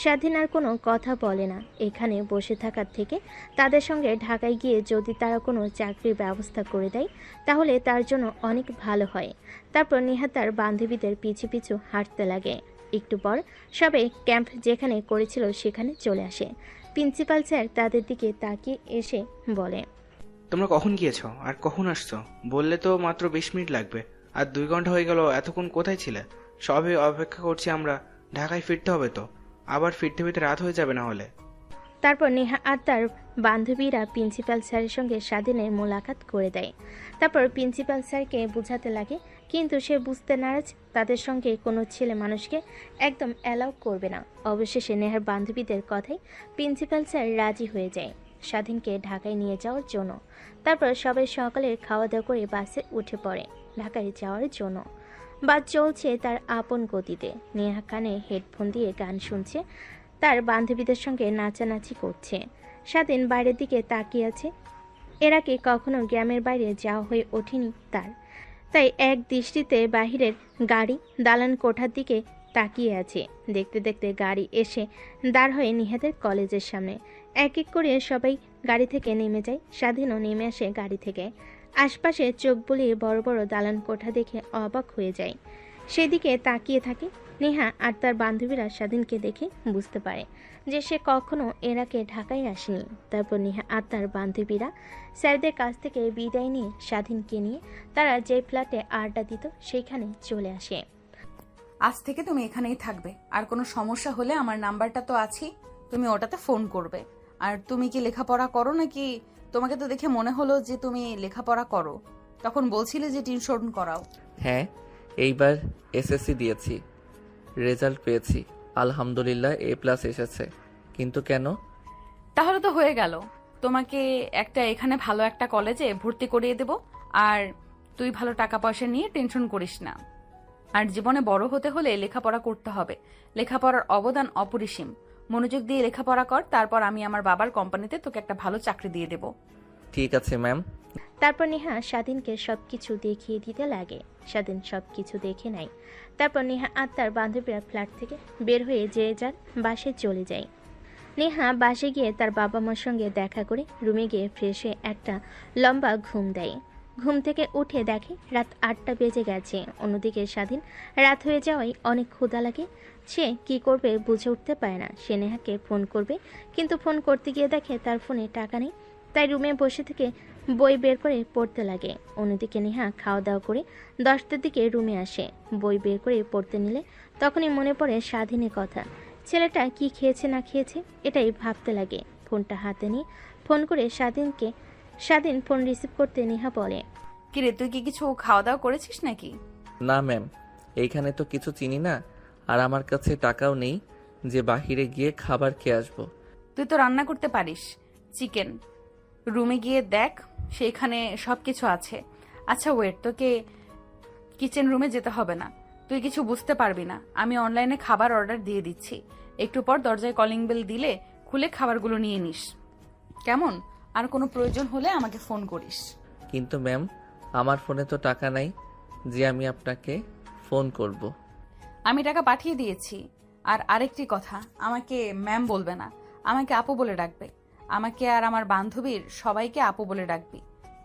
স্বাধীন আর কোনো কথা বলে না। এখানে বসে থাকার থেকে তাদের সঙ্গে ঢাকায় গিয়ে যদি তারা কোনো চাকরির ব্যবস্থা করে দেয় তাহলে তার জন্য অনেক ভালো হয়। তারপর নেহা তার বান্ধবীদের পিছু পিছু হাঁটতে লাগে। একটু পর সবাই ক্যাম্প যেখানে করেছিল সেখানে চলে আসে। প্রিন্সিপাল স্যার তাদের দিকে তাকিয়ে এসে বলে, তোমরা কখন গিয়েছো আর কখন আসছো? বললে তো মাত্র 20 মিনিট লাগবে, আর 2 ঘন্টা হয়ে গেল। এতক্ষণ কোথায় ছিলে? সবে অপেক্ষা করছি আমরা। ঢাকায় ফিরতে হবে তো, আবার ফিরতে ফিরতে রাত হয়ে যাবে না হলে। তারপর নেহা আর তার বান্ধবীরা প্রিন্সিপাল স্যারের সঙ্গে স্বাধীনের মোলাকাত করে দেয়। তারপর প্রিন্সিপাল স্যারকে বোঝাতে লাগে, কিন্তু সে বুঝতে নারাজ। তাদের সঙ্গে কোনো ছেলে মানুষকে একদম অ্যালাউ করবে না। অবশেষে নেহার বান্ধবীদের কথায় প্রিন্সিপাল স্যার রাজি হয়ে যায় স্বাধীনকে ঢাকায় নিয়ে যাওয়ার জন্য। তারপর সবাই সকালে খাওয়া দাওয়া করে বাসে উঠে পড়ে ঢাকায় যাওয়ার জন্য। বাস চলছে তার আপন গতিতে। নেহা কানে হেডফোন দিয়ে গান শুনছে, তার বান্ধবীদের সঙ্গে নাচানাচি করছে। স্বাধীন বাইরের দিকে তাকিয়ে আছে। এর আগে কখনো গ্রামের বাইরে যাওয়া হয়ে ওঠেনি তার, তাই এক দৃষ্টিতে বাহিরের গাড়ি দালান কোঠার দিকে তাকিয়ে আছে। দেখতে দেখতে গাড়ি এসে দাঁড় হয়ে নিহাদের কলেজের সামনে। এক এক করে সবাই গাড়ি থেকে নেমে যায়। স্বাধীনও নেমে আসে গাড়ি থেকে। আশপাশে চোখ বুলিয়ে বড় বড় দালান কোঠা দেখে অবাক হয়ে যায়। সেদিকে তাকিয়ে থাকে নেহা আর তার বান্ধবীরা। স্বাধীনকে দেখে বুঝতে পারে যে সে কখনো এর আগে ঢাকায় আসেনি। তারপর নেহা আর তার বান্ধবীরা স্যারদের কাছ থেকে বিদায় নিয়ে স্বাধীনকে নিয়ে তারা যে ফ্ল্যাটে আড্ডা দিত সেইখানে চলে আসে। আজ থেকে তুমি এখানেই থাকবে, আর কোনো সমস্যা হলে আমার নাম্বারটা তো আছেই, তুমি ওটাতে ফোন করবে। আর তুমি কি লেখাপড়া করো নাকি? তোমাকে তো দেখে মনে হলো যে তুমি লেখাপড়া করো, তখন বলছিলে যে টিউশন করাও। হ্যাঁ, এইবার এসএসসি দিয়েছি, রেজাল্ট পেয়েছি, আলহামদুলিল্লাহ A+ এসেছে। কিন্তু কেন? তাহলে তো হয়ে গেল, তোমাকে এখানে ভালো একটা কলেজে ভর্তি করিয়ে দেব। আর তুই ভালো টাকা পয়সা নিয়ে টেনশন করিস না। আর জীবনে বড় হতে হলে লেখাপড়া করতে হবে, লেখাপড়ার অবদান অপরিসীম। মনোযোগ দিয়ে লেখাপড়া কর, তারপর আমি আমার বাবার কোম্পানিতে তোকে একটা ভালো চাকরি দিয়ে দেব। ঠিক আছে ম্যাম। তারপর নেহা স্বাধীনকে সবকিছু দেখিয়ে দিতে লাগে। স্বাধীন সবকিছু দেখে নেয়। তারপর নেহা আর তার বান্ধবীরা ফ্ল্যাট থেকে বের হয়ে যে যার বাসে চলে যায়। নেহা বাসে গিয়ে তার বাবা মার সঙ্গে দেখা করে রুমে গিয়ে ফ্রেশ হয়ে একটা লম্বা ঘুম দেয়। ঘুম থেকে উঠে দেখে রাত 8টা বেজে গেছে। অন্যদিকে স্বাধীন রাত হয়ে যাওয়ায় অনেক ক্ষুধা লাগে। সে কি করবে বুঝে উঠতে পারে না। সে নেহাকে ফোন করবে, কিন্তু ফোন করতে গিয়ে দেখে তার ফোনে টাকা নেই। তাই রুমে বসে থেকে বই বের করে পড়তে লাগে। অন্যদিকে নেহা খাওয়া দাওয়া করে 10টার দিকে রুমে আসে। বই বের করে পড়তে নিলে তখনই মনে পড়ে স্বাধীনের কথা। ছেলেটা কি খেয়েছে না খেয়েছে এটাই ভাবতে লাগে। ফোনটা হাতে নিয়ে ফোন করে স্বাধীনকে। স্বাধীন ফোন রিসিভ করতে নেহা বলে, কিরে, তুই কি কিছু খাওয়া দাওয়া করেছিস নাকি? না ম্যাম, এইখানে তো কিছু চিনি না, আর আমার কাছে টাকাও নেই যে বাহিরে গিয়ে খাবার খেয়ে আসবো। তুই তো রান্না করতে পারিস, চিকেন। রুমে গিয়ে দেখ, সেখানে সবকিছু আছে। আচ্ছা ওয়েট, তোকে কিচেন রুমে যেতে হবে না, তুই কিছু বুঝতে পারবি না। আমি অনলাইনে খাবার অর্ডার দিয়ে দিচ্ছি, একটু পর দরজায় কলিং বেল দিলে খুলে খাবারগুলো নিয়ে নিস, কেমন? আর কোনো প্রয়োজন হলে আমাকে ফোন করিস। কিন্তু ম্যাম, আমার ফোনে তো টাকা নাই যে আমি আপনাকে ফোন করব। আমি টাকা পাঠিয়ে দিয়েছি। আর আরেকটি কথা, আমাকে ম্যাম বলবে না, আমাকে আপু বলে ডাকবে। আমাকে আর আমার বান্ধবীর সবাইকে আপু বলে ডাকবি,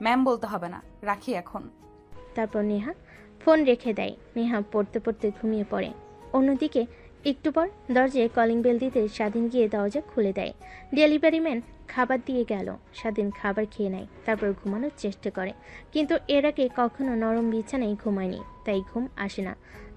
ম্যাম বলতে হবে না। রাখি এখন। তারপর নেহা ফোন রেখে দেয়। নেহা পড়তে পড়তে ঘুমিয়ে পড়ে। অন্যদিকে একটু পর দরজায় কলিং বেল দিতে স্বাধীন গিয়ে দরজা খুলে দেয়। ডেলিভারি ম্যান খাবার দিয়ে গেল। স্বাধীন খাবার খেয়ে নেয়, তারপর ঘুমানোর চেষ্টা করে, কিন্তু এর আগে কখনো নরম বিছানায় ঘুমায়নি, তাই ঘুম আসে না।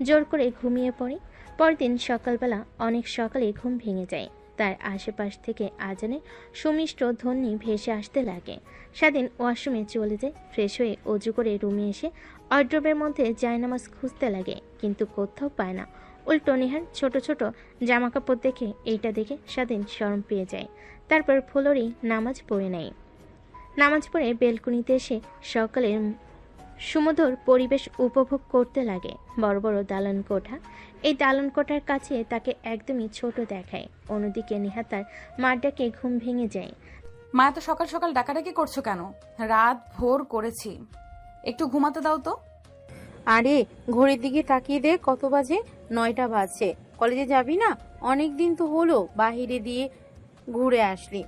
জোর করে ঘুমিয়ে পড়ে। পরদিন সকালবেলা অনেক সকালে ঘুম ভেঙে যায়। তার আশেপাশ থেকে আজানে সুমিষ্ট ধ্বনি ভেসে আসতে লাগে। স্বাধীন ওয়াশরুমে চলে যায়। ফ্রেশ হয়ে অজু করে রুমে এসে ওয়ার্ড্রোবের মধ্যে জায়নামাজ খুঁজতে লাগে, কিন্তু কোথাও পায় না। উল্টো নেহার ছোট ছোট জামাকাপড় দেখে এইটা দেখে স্বাধীন শরম পেয়ে যায়। তারপর ফ্লোরেই নামাজ পড়ে নেয়। নামাজ পড়ে বেলকনিতে এসে সকালের সুমধুর পরিবেশ উপভোগ করতে লাগে। বড় বড় দালান কোঠা। এই দালান কোঠার কাছে তাকে একদমই ছোট দেখায়। অন্যদিকে নেহা তার মার ডাকে ঘুম ভেঙে যায়। মা, এত সকাল সকাল ডাকাডাকি করছো কেন? রাত ভোর করেছি, একটু ঘুমাতে দাও তো। আরে ঘড়ির দিকে তাকিয়ে দে, কত বাজে? 9টা বাজছে। কলেজে যাবি না? অনেক দিন তো হলো বাহিরে দিয়ে ঘুরে আসলি।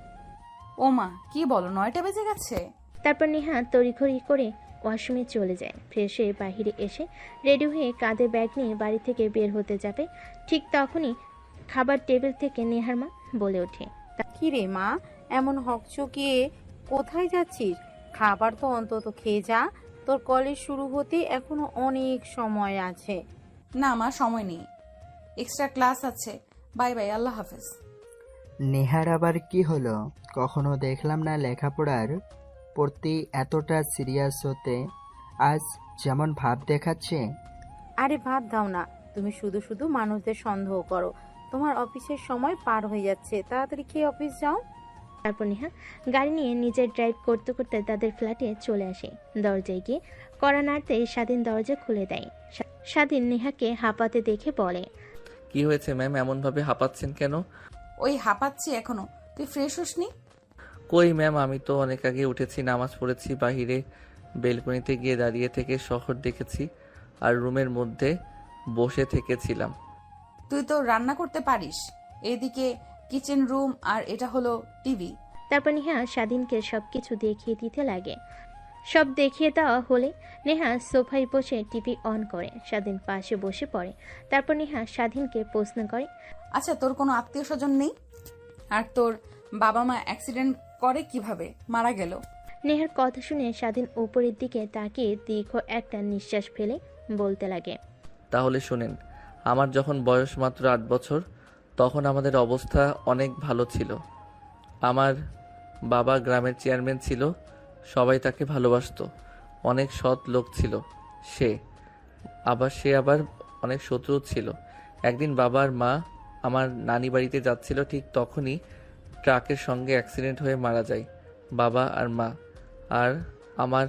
ও মা, কি বলো, 9টা বেজে গেছে? তারপর নেহা তড়িঘড়ি করে ওয়াশরুমে চলে যায়। ফ্রেশ হয়ে বাহিরে এসে রেডি হয়ে কাঁধে ব্যাগ নিয়ে বাড়ি থেকে বের হতে যাবে, ঠিক তখনই খাবার টেবিল থেকে নেহার মা বলে ওঠে, কি রে মা, এমন হকচকিয়ে কোথায় যাচ্ছিস? খাবার তো অন্তত খেয়ে যা, তোর কলেজ শুরু হতে এখনো অনেক সময় আছে। না মা, সময় নেই, এক্সট্রা ক্লাস আছে। বাই বাই, আল্লাহ হাফেজ। নেহার আবার কি হলো? কখনো দেখলাম না লেখাপড়ার প্রতি এতটা সিরিয়াস হতে, আজ যেমন ভাব দেখাচ্ছে। আরে ভাত দাও না, তুমি শুধু শুধু মানুষদের সন্দেহ করো। তোমার অফিসের সময় পার হয়ে যাচ্ছে, তাড়াতাড়ি খেয়ে অফিস যাও। তারপর নেহা গাড়ি নিয়ে নিজের ড্রাইভ করতে করতে তাদের ফ্ল্যাটে চলে আসে। দরজায় গিয়ে কড়া নাড়তেই স্বাধীন দরজা খুলে দেয়। স্বাধীন নেহাকে হাঁপাতে দেখে বলে, কি হয়েছে ম্যাম, এমন ভাবে হাঁপাচ্ছেন কেন? ওই হাঁপাচ্ছি এখনো, তুই ফ্রেশ হসনি? কই ম্যাম, আমি তো অনেক আগে উঠেছি, নামাজ পড়েছি, বাহিরে বেলকনিতে গিয়ে দাঁড়িয়ে থেকে শহর দেখেছি আর রুমের মধ্যে বসে থেকেছিলাম। তুই তো রান্না করতে পারিস, এদিকে কিচেন রুম আর এটা হলো টিভি। তারপর নেহা স্বাধীনকে সবকিছু দেখিয়ে দিতে লাগে। সব দেখিয়ে দেওয়া হলে নেহা সোফায় বসে টিভি অন করে। স্বাধীন পাশে বসে পড়ে। তারপর নেহা স্বাধীনকে প্রশ্ন করে, আচ্ছা তোর কোনো আত্মীয় স্বজন নেই? আর তোর বাবা মা অ্যাক্সিডেন্ট করে কিভাবে মারা গেল? নেহার কথা শুনে স্বাধীন উপরের দিকে তাকিয়ে দীর্ঘ একটা নিঃশ্বাস ফেলে বলতে লাগে, তাহলে শুনেন, আমার যখন বয়স মাত্র 8 বছর, তখন আমাদের অবস্থা অনেক ভালো ছিল। আমার বাবা গ্রামের চেয়ারম্যান ছিল, সবাই তাকে ভালোবাসতো, অনেক সৎ লোক ছিল সে আবার অনেক শত্রু ছিল। একদিন বাবা আর মা আমার নানি বাড়িতে যাচ্ছিল, ঠিক তখনই ট্রাকের সঙ্গে অ্যাক্সিডেন্ট হয়ে মারা যায় বাবা আর মা। আর আমার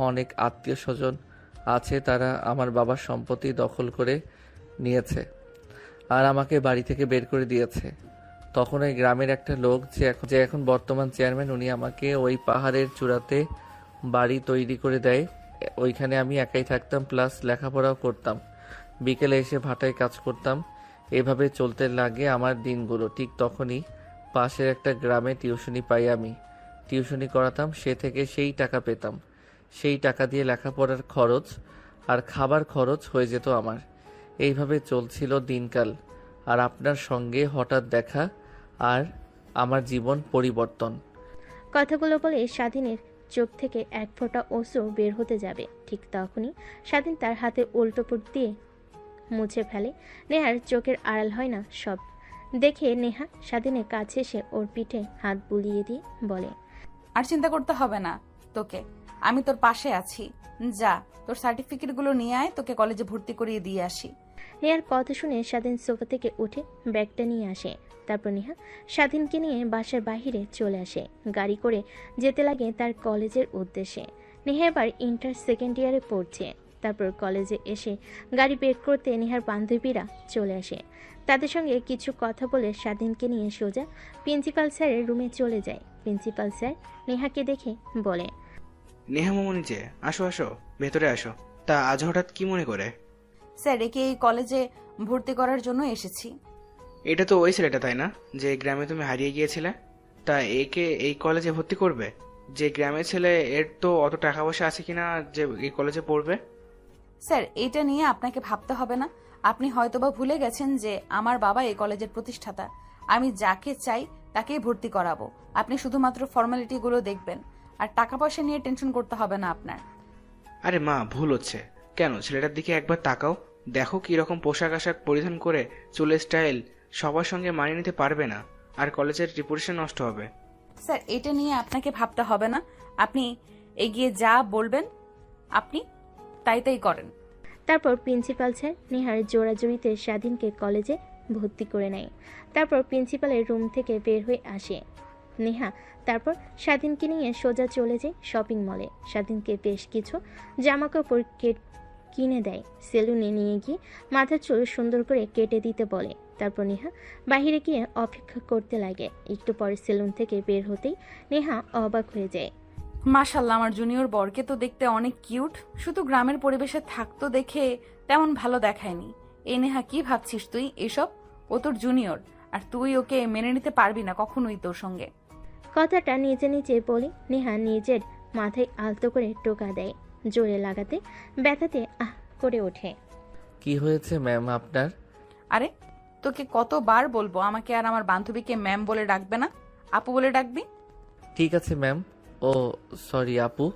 অনেক আত্মীয় স্বজন আছে, তারা আমার বাবার সম্পত্তি দখল করে নিয়েছে আর আমাকে বাড়ি থেকে বের করে দিয়েছে। তখন ওই গ্রামের একটা লোক যে এখন বর্তমান চেয়ারম্যান, উনি আমাকে ওই পাহাড়ের চূড়াতে বাড়ি তৈরি করে দেয়। ওইখানে আমি একাই থাকতাম, প্লাস লেখাপড়াও করতাম। বিকেলে এসে ভাটায় কাজ করতাম। এভাবে চলতে লাগে আমার দিনগুলো। ঠিক তখনই পাশের একটা গ্রামে টিউশনি পাই আমি। টিউশনি করাতাম, সে থেকে সেই টাকা পেতাম। সেই টাকা দিয়ে লেখাপড়ার খরচ আর খাবার খরচ হয়ে যেত আমার। এইভাবে চলছিল দিনকাল। আর আপনার সঙ্গে হঠাৎ দেখা আর আমার জীবন পরিবর্তন। কথাগুলো বলে স্বাধীনের চোখ থেকে এক ফোঁটা অশ্রু বের হতে যাবে, ঠিক তখনই স্বাধীন তার হাতে উল্টোপুট দিয়ে মুছে ফেলে। নেহার চোখের আড়াল হয় না সব দেখে নেহা স্বাধীনের কাছে এসে ওর পিঠে হাত বুলিয়ে দিয়ে বলে, আর চিন্তা করতে হবে না তোকে, আমি তোর পাশে আছি। যা, তোর সার্টিফিকেটগুলো নিয়ে আয়, তোকে কলেজে ভর্তি করিয়ে দিয়ে আসি। নেহার কথা শুনে স্বাধীন সোফা থেকে উঠে ব্যাগটা নিয়ে আসে। তারপর নেহা স্বাধীনকে নিয়ে বাসার বাহিরে চলে আসে। গাড়ি করে যেতে লাগে তার কলেজের উদ্দেশ্যে। নেহা এবার ইন্টার সেকেন্ড ইয়ারে পড়ছে। তারপর কলেজে এসে গাড়ি বের করতে নেহার বান্ধবীরা চলে আসে। তাদের সঙ্গে কিছু কথা বলে স্বাধীনকে নিয়ে সোজা প্রিন্সিপাল স্যারের রুমে চলে যায়। প্রিন্সিপাল স্যার নেহাকে দেখে বলে, নেহা মামনি যে, আসো আসো, ভেতরে আসো। তা আজ হঠাৎ কি মনে করে? স্যার, একে এই কলেজে ভর্তি করার জন্য এসেছি। এটা তো ওই ছেলেটা তাই না, যে গ্রামে তুমি হারিয়ে গিয়েছিলে? তা একে এই কলেজে ভর্তি করবে? যে গ্রামের ছেলে, এর তো অত টাকা পয়সা আছে কিনা যে এই কলেজে পড়বে? স্যার, এটা নিয়ে আপনাকে ভাবতে হবে না। আপনি হয়তোবা ভুলে গেছেন যে আমার বাবা এই কলেজের প্রতিষ্ঠাতা। আমি যাকে চাই তাকেই ভর্তি করাবো। আপনি শুধুমাত্র ফর্মালিটিগুলো দেখবেন, আর টাকা পয়সা নিয়ে টেনশন করতে হবে না আপনার। আরে মা, ভুল হচ্ছে। কেন, ছেলেটার দিকে একবার তাকাও, দেখো কি রকম পোশাক আশাক পরিধান করে, চুলের স্টাইল সবার সঙ্গে মানিয়ে নিতে পারবে না, আর কলেজের রিপুটেশন নষ্ট হবে। স্যার, এটা নিয়ে আপনাকে ভাবতে হবে না। আপনি এগিয়ে যা বলবেন আপনি তাই করেন। তারপর প্রিন্সিপাল স্যার নেহার জোড়াজুড়িতে স্বাধীনকে কলেজে ভর্তি করে নেয়। তারপর প্রিন্সিপালের রুম থেকে বের হয়ে আসে নেহা। তারপর স্বাধীনকে নিয়ে সোজা চলে যায় শপিং মলে। স্বাধীনকে বেশ কিছু জামাকাপড় কিনে দেয়। সেলুনে নিয়ে গিয়ে মাথার চুল সুন্দর করে কেটে দিতে বলে। তারপর নেহা বাহিরে গিয়ে অপেক্ষা করতে লাগে। একটু পরে সেলুন থেকে বের হতেই নেহা অবাক হয়ে যায়। মাশাআল্লাহ, আমার জুনিয়র বরকে তো দেখতে অনেক কিউট। শুধু গ্রামের পরিবেশে থাকতো দেখে তেমন ভালো দেখায়নি। এই নেহা, কি ভাবছিস তুই এসব? ও তোর জুনিয়র, আর তুই ওকে মেনে নিতে পারবি না কখনোই তোর সঙ্গে। কথাটা নিজে নিজে বলে নেহা নিজের মাথায় আলতো করে টোকা দেয়। জোরে লাগাতে ব্যথাতে আহ করে ওঠে। কি হয়েছে ম্যাম আপনার? আরে তোকে কতবার বলবো আমাকে আর আমার বান্ধবীকে ম্যাম বলে ডাকবে না, আপু বলে ডাকবি। ঠিক আছে ম্যাম। ও সরি আপু।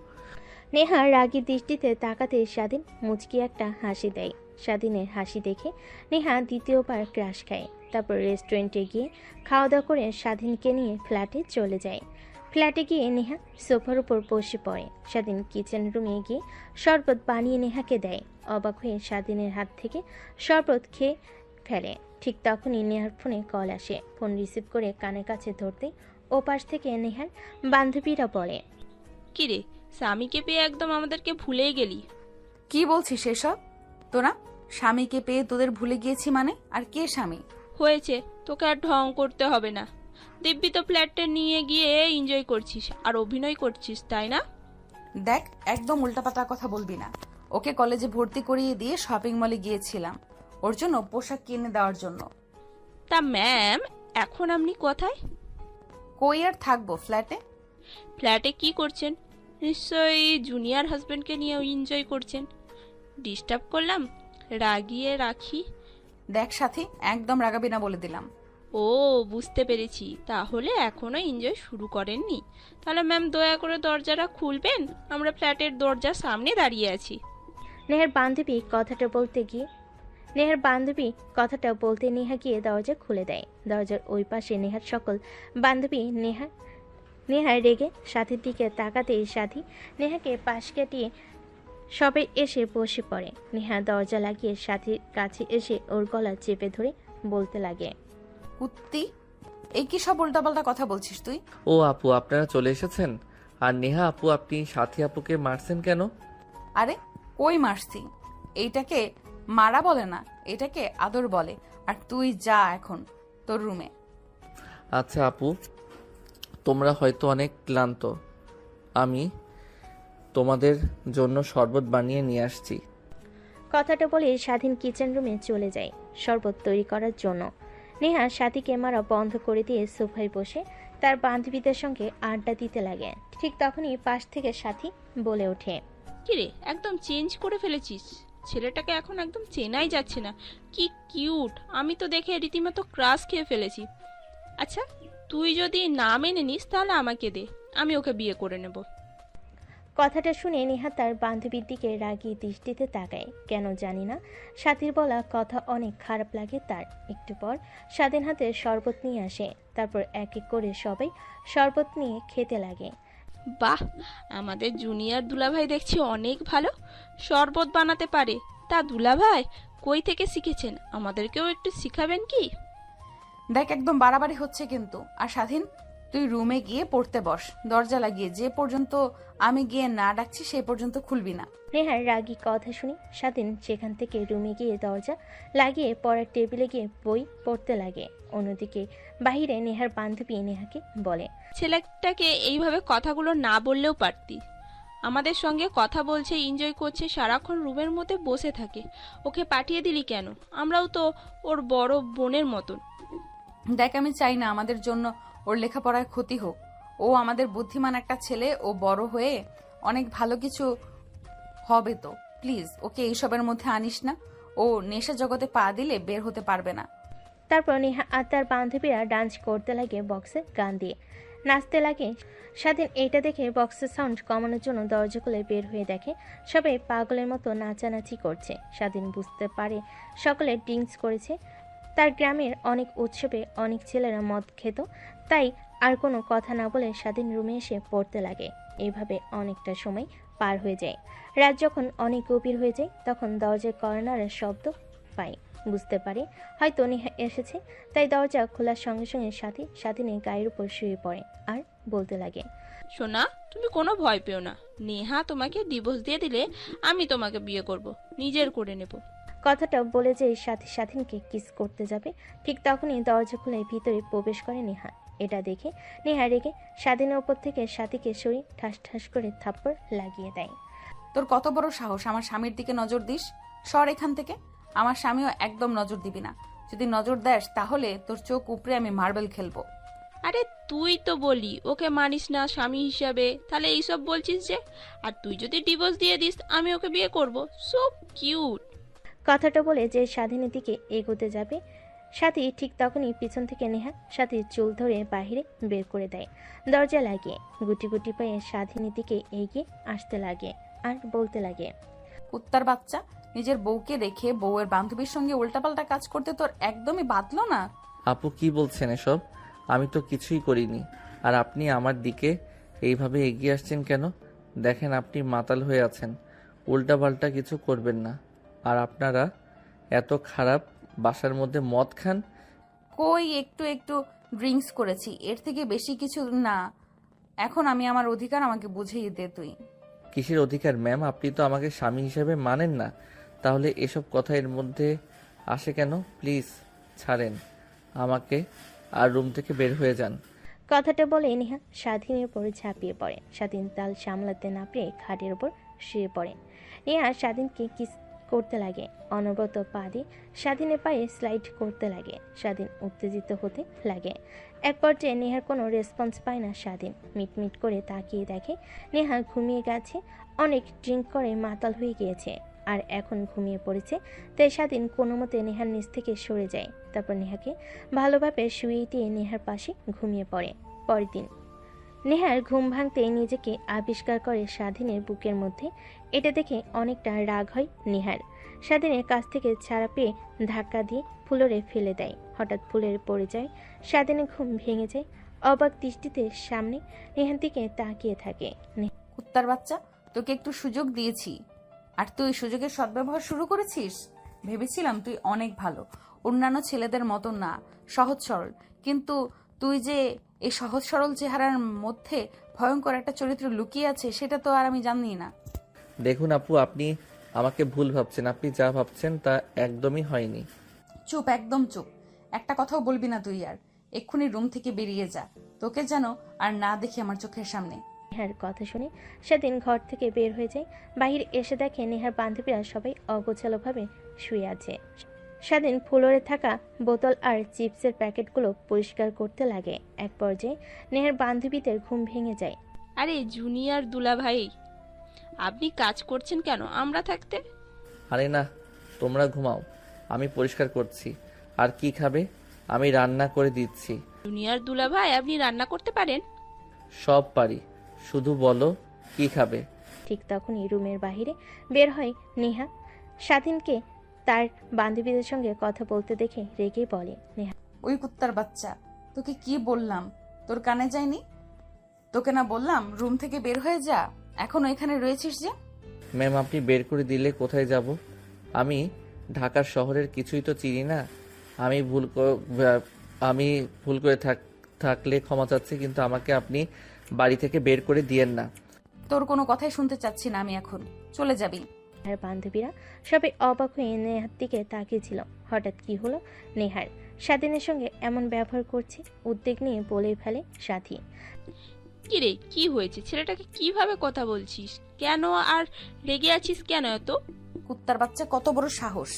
নেহা রাগী দৃষ্টিতে তাকাতে স্বাধীন মুচকি একটা হাসি দেয়। স্বাধীনের হাসি দেখে নেহা দ্বিতীয়বার ক্রাশ খায়। তারপর রেস্টুরেন্টে গিয়ে খাওয়া দাওয়া করে স্বাধীনকে নিয়ে ফ্ল্যাটে চলে যায়। ফ্ল্যাটে গিয়ে নেহা সোফার উপর বসে পড়ে। স্বাধীন কিচেন রুমে গিয়ে শরবত বানিয়ে নেহাকে দেয়। অবাক হয়ে স্বাধীনের হাত থেকে শরবত খেয়ে ফেলে। ঠিক তখনই নেহার ফোনে কল আসে। ফোন রিসিভ করে কানের কাছে ধরতে ওপাশ থেকে নেহার বান্ধবীরা বলে, কিরে স্বামীকে পেয়ে একদম আমাদেরকে ভুলেই গেলি। কি বলছিস এসব? তোরা স্বামীকে পেয়ে তোদের ভুলে গিয়েছি মানে? আর কে স্বামী? হয়েছে, তোকে আর ঢং করতে হবে না। দিব্যি তো ফ্ল্যাটটা নিয়ে গিয়ে এনজয় করছিস আর অভিনয় করছিস, তাই না? দেখ, একদম উল্টাপাল্টা কথা বলবি না। ওকে কলেজে ভর্তি করিয়ে দিয়ে শপিং মলে গিয়েছিলাম ওর জন্য পোশাক কিনে দেওয়ার জন্য। তা ম্যাম, এখন আপনি কোথায়? কই আর থাকবো, ফ্ল্যাটে। ফ্ল্যাটে কি করছেন? নিশ্চয়ই জুনিয়র হাজবেন্ডকে নিয়ে এনজয় করছেন। ডিস্টার্ব করলাম? রাগিয়ে রাখি? দেখ সাথী, একদম রাগাবি না বলে দিলাম। ও বুঝতে পেরেছি, তাহলে এখনো এনজয় শুরু করেননি। তাহলে ম্যাম দয়া করে দরজাটা খুলবেন, আমরা ফ্ল্যাটের দরজার সামনে দাঁড়িয়ে আছি। নেহার বান্ধবী কথাটা বলতে নেহা গিয়ে দরজা খুলে দেয়। দরজার ওই পাশে নেহার সকল বান্ধবী নেহার রেগে সাথীর দিকে তাকাতেই সাথী নেহাকে পাশ কাটিয়ে সবাই এসে বসে পড়ে। নেহা দরজা লাগিয়ে সাথীর কাছে এসে ওর গলা চেপে ধরে বলতে লাগে, কুত্তি, এই কি সব উল্টাপাল্টা কথা বলছিস তুই? ও আপু আপনারা চলে এসেছেন। আর নেহা আপু আপনি সাথী আপুকে মারছেন কেন? আরে কই মারছি? এইটাকে মারা বলে না, এটাকে আদর বলে। আর তুই যা এখন তোর রুমে। আচ্ছা আপু, তোমরা হয়তো অনেক ক্লান্ত, আমি তোমাদের জন্য শরবত বানিয়ে নিয়ে আসছি। কথাটা বলে স্বাধীন কিচেন রুমে চলে যায় শরবত তৈরি করার জন্য। নেহা সাথীকে মারা বন্ধ করে দিয়ে সোফায় বসে তার বান্ধবীদের সঙ্গে আড্ডা দিতে লাগে। ঠিক তখনই পাশ থেকে সাথী বলে ওঠে, কিরে একদম চেঞ্জ করে ফেলেছিস, ছেলেটাকে এখন একদম চেনাই যাচ্ছে না। কি কিউট, আমি তো দেখে রীতিমতো ক্রাশ খেয়ে ফেলেছি। আচ্ছা তুই যদি না মেনে নিস তাহলে আমাকে দে, আমি ওকে বিয়ে করে নেব। কথাটা শুনে নেহা তার বান্ধবীর দিকে রাগী দৃষ্টিতে তাকায়। কেন জানি না, সাথীর বলা কথা অনেক খারাপ লাগে তার। একটু পর স্বাধীন হাতে শরবত নিয়ে আসে। তারপর এক এক করে সবাই শরবত নিয়ে খেতে লাগে। বাহ, আমাদের জুনিয়র দুলাভাই দেখছি অনেক ভালো, শরবত বানাতে পারে। তা দুলাভাই কই থেকে শিখেছেন, আমাদেরকেও একটু শিখাবেন কি? দেখ, একদম বাড়াবাড়ি হচ্ছে কিন্তু। আর স্বাধীন, তুই রুমে গিয়ে পড়তে বস, দরজা লাগিয়ে। যে পর্যন্ত আমি গিয়ে না ডাকছি সেই পর্যন্ত খুলবি না। নেহার রাগী কথা শুনে স্বাধীন সেখান থেকে রুমে গিয়ে দরজা লাগিয়ে পড়ার টেবিলে গিয়ে বই পড়তে লাগে। অন্যদিকে বাহিরে নেহার বান্ধবী নেহাকে বলে, ছেলেটাকে এইভাবে কথাগুলো না বললেও পারতি। আমাদের সঙ্গে কথা বলছে, এনজয় করছে, সারাক্ষণ রুমের মধ্যে বসে থাকে। ওকে পাঠিয়ে দিলি কেন? আমরাও তো ওর বড় বোনের মতন। দেখ, আমি চাই না আমাদের জন্য ওর লেখাপড়ায় ক্ষতি হোক। ও আমাদের বুদ্ধিমান একটা ছেলে, ও বড় হয়ে অনেক ভালো কিছু হবে। তো প্লিজ ওকে এইসবের মধ্যে আনিস না। ও নেশা জগতে পা দিলে বের হতে পারবে না। তারপর নেহা আর তার বান্ধবীরা ডান্স করতে লাগে বক্সে গান দিয়ে, নাচতে লাগে। স্বাধীন এইটা দেখে বক্সের সাউন্ড কমানোর জন্য দরজা খুলে বের হয়ে দেখে সবাই পাগলের মতো নাচানাচি করছে। স্বাধীন বুঝতে পারে সকলে ড্রিঙ্কস করেছে। তার গ্রামের অনেক উৎসবে অনেক ছেলেরা মদ খেত, তাই আর কোনো কথা না বলে স্বাধীন রুমে এসে পড়তে লাগে। এইভাবে অনেকটা সময় পার হয়ে যায়। রাত যখন অনেক গভীর হয়ে যায় তখন দরজার কর্নারের শব্দ পায়। বুঝতে পারে হয়তো নেহা এসেছে, তাই দরজা খোলার সঙ্গে সঙ্গে স্বাধীনের গায়ের উপর শুয়ে পড়ে আর বলতে লাগে, সোনা তুমি কোনো ভয় পেও না, নেহা তোমাকে ডিভোর্স দিয়ে দিলে আমি তোমাকে বিয়ে করব, নিজের করে নেব। কথাটা বলে যে স্বাধীনকে কিস করতে যাবে, ঠিক তখনই দরজা খুলে ভিতরে প্রবেশ করে নেহা। এটা দেখে নেহা রেগে স্বাধীনের উপর থেকে সাথীকে সরিয়ে ঠাস ঠাস করে থাপ্পড় লাগিয়ে দেয়। তোর কত বড় সাহস আমার স্বামীর দিকে নজর দিস? সর এখান থেকে। আমার স্বামীও একদম নজর দিবি না। যদি নজর দেস তাহলে তোর চোখ উপরে আমি মার্বেল খেলবো। আরে তুই তো বলি ওকে মানিস না স্বামী হিসাবে, তাহলে এইসব বলছিস যে? আর তুই যদি ডিভোর্স দিয়ে দিস আমি ওকে বিয়ে করব। So cute. কথাটা বলে যে স্বাধীনের দিকে এগোতে যাবে, সাথী ঠিক তখনই পিছন থেকে নেহা সাথীর চুল ধরে বাহিরে বের করে দেয়। দরজা লাগিয়ে গুটি গুটি পায়ে স্বাধীনের দিকে এগিয়ে আসতে লাগে আর বলতে লাগে, কুত্তার বাচ্চা, নিজের বউকে রেখে বউয়ের বান্ধবীর সঙ্গে উল্টাপাল্টা কাজ করতে তোর একদমই বাধলো না? আপু কি বলছেন এসব? আমি তো কিছুই করিনি। আর আপনি আমার দিকে এইভাবে এগিয়ে আসছেন কেন? দেখেন আপনি মাতাল হয়ে আছেন, উল্টাপাল্টা কিছু করবেন না। আর আপনারা এত খারাপ, বাসার মধ্যে মদ খান। কই একটু একটু ড্রিঙ্কস করেছি, এর থেকে বেশি কিছু না। এখন আমি আমার অধিকার আমাকে বুঝিয়ে দে তুই। কিসের অধিকার ম্যাম? আপনি তো আমাকে স্বামী হিসেবে মানেন না, তাহলে এসব কথা এর মধ্যে আসে কেন? প্লিজ ছাড়েন আমাকে আর রুম থেকে বের হয়ে যান। কথাটা বলে নেহা স্বাধীনের উপর ঝাঁপিয়ে পড়ে। স্বাধীন তাল সামলাতে না পেরে খাটের উপর শুয়ে পড়ে। নেহা স্বাধীনকে কিস করতে লাগে, অনবরত পা দিয়ে স্বাধীনের পায়ে স্লাইড করতে লাগে। স্বাধীন উত্তেজিত হতে লাগে। এক পর্যায়ে নেহার কোনো রেসপন্স পায় না স্বাধীন। মিটমিট করে তাকিয়ে দেখে নেহা ঘুমিয়ে গেছে, অনেক ড্রিঙ্ক করে মাতাল হয়ে গিয়েছে আর এখন ঘুমিয়ে পড়েছে। তাই স্বাধীন কোনো মতে নেহার নিচ থেকে সরে যায়। তারপর নেহাকে ভালোভাবে শুয়ে দিয়ে নেহার পাশে ঘুমিয়ে পড়ে। পরের দিন নেহার ঘুম ভাঙতে নিজেকে আবিষ্কার করে স্বাধীনের বুকের মধ্যে। এটা দেখে অনেকটা রাগ হয় নেহার। স্বাধীনের কাছ থেকে ছাড়া পেয়ে ধাক্কা দিয়ে ফ্লোরে ফেলে দেয়। হঠাৎ ফ্লোরে পড়ে যায়। স্বাধীনের ঘুম ভেঙে যায়। অবাক দৃষ্টিতে সামনে নেহার দিকে তাকিয়ে থাকে। কুত্তার বাচ্চা, তোকে একটু সুযোগ দিয়েছি আর তুই সুযোগের সদ্ব্যবহার শুরু করেছিস। ভেবেছিলাম তুই অনেক ভালো, অন্যান্য ছেলেদের মতো না, সহজ সরল। কিন্তু তুই যে এই সহজ সরল চেহারার মধ্যে ভয়ঙ্কর একটা চরিত্র লুকিয়ে আছে সেটা তো আর আমি জানি না। দেখুন আপু, আপনি আমাকে ভুল ভাবছেন। আপনি যা ভাবছেন তা একদমই হয়নি। চুপ, একদম চুপ। একটা কথাও বলবি না তুই। আর এক্ষুনি রুম থেকে বেরিয়ে যা, তোকে যেন আর না দেখি আমার চোখের সামনে। নেহার কথা শুনে সেদিন ঘর থেকে বের হয়ে যায়। বাহির এসে দেখে নেহার বান্ধবীরা সবাই অগোছালোভাবে শুয়ে আছে। স্বাধীন ফ্লোরে থাকা বোতল আর চিপসের প্যাকেটগুলো পরিষ্কার করতে লাগে। এক পর্যায়ে নেহার বান্ধবীদের ঘুম ভেঙে যায়। আরে জুনিয়র দুলা ভাই, আপনি কাজ করছেন কেন আমরা থাকতে? আরে না, তোমরা ঘুমাও, আমি পরিষ্কার করছি। আর কি খাবে? আমি রান্না করে দিচ্ছি। জুনিয়র দুলা ভাই, আপনি রান্না করতে পারেন? সব পারি, শুধু বলো কি খাবে। ঠিক তখনই রুমের বাহিরে বের হয় নেহা। স্বাধীনকে তার বান্ধবীদের সঙ্গে কথা বলতে দেখে রেগে বলে, নেহা, ওই কুত্তার বাচ্চা, তোকে কি বললাম? তোর কানে যায়নি? তোকে না বললাম রুম থেকে বের হয়ে যা? এখন ওইখানে রয়েছিস যে? ম্যাম, আপনি বের করে দিলে কোথায় যাব? আমি ঢাকার শহরের কিছুই তো চিনি না। আমি ভুল করে থাকলে ক্ষমা চাচ্ছি, কিন্তু আমাকে আপনি বাড়ি থেকে বের করে দিয়েন না। তোর কোনো কথাই শুনতে চাচ্ছি না আমি, এখন চলে যাবি। আর বান্ধবীরা সবাই অবাক হয়ে নেহার দিকে তাকিয়েছিল। হঠাৎ কি হলো নেহার? স্বাধীনের সঙ্গে এমন ব্যবহার করছে? উদ্বেগ নিয়ে বলে ফেলে সাথী। কিরে, কি হয়েছে? ছেলেটাকে কিভাবে কথা বলছিস কেন? আর রেগে আছিস কেন এত? কুত্তার বাচ্চা, কত বড় সাহস!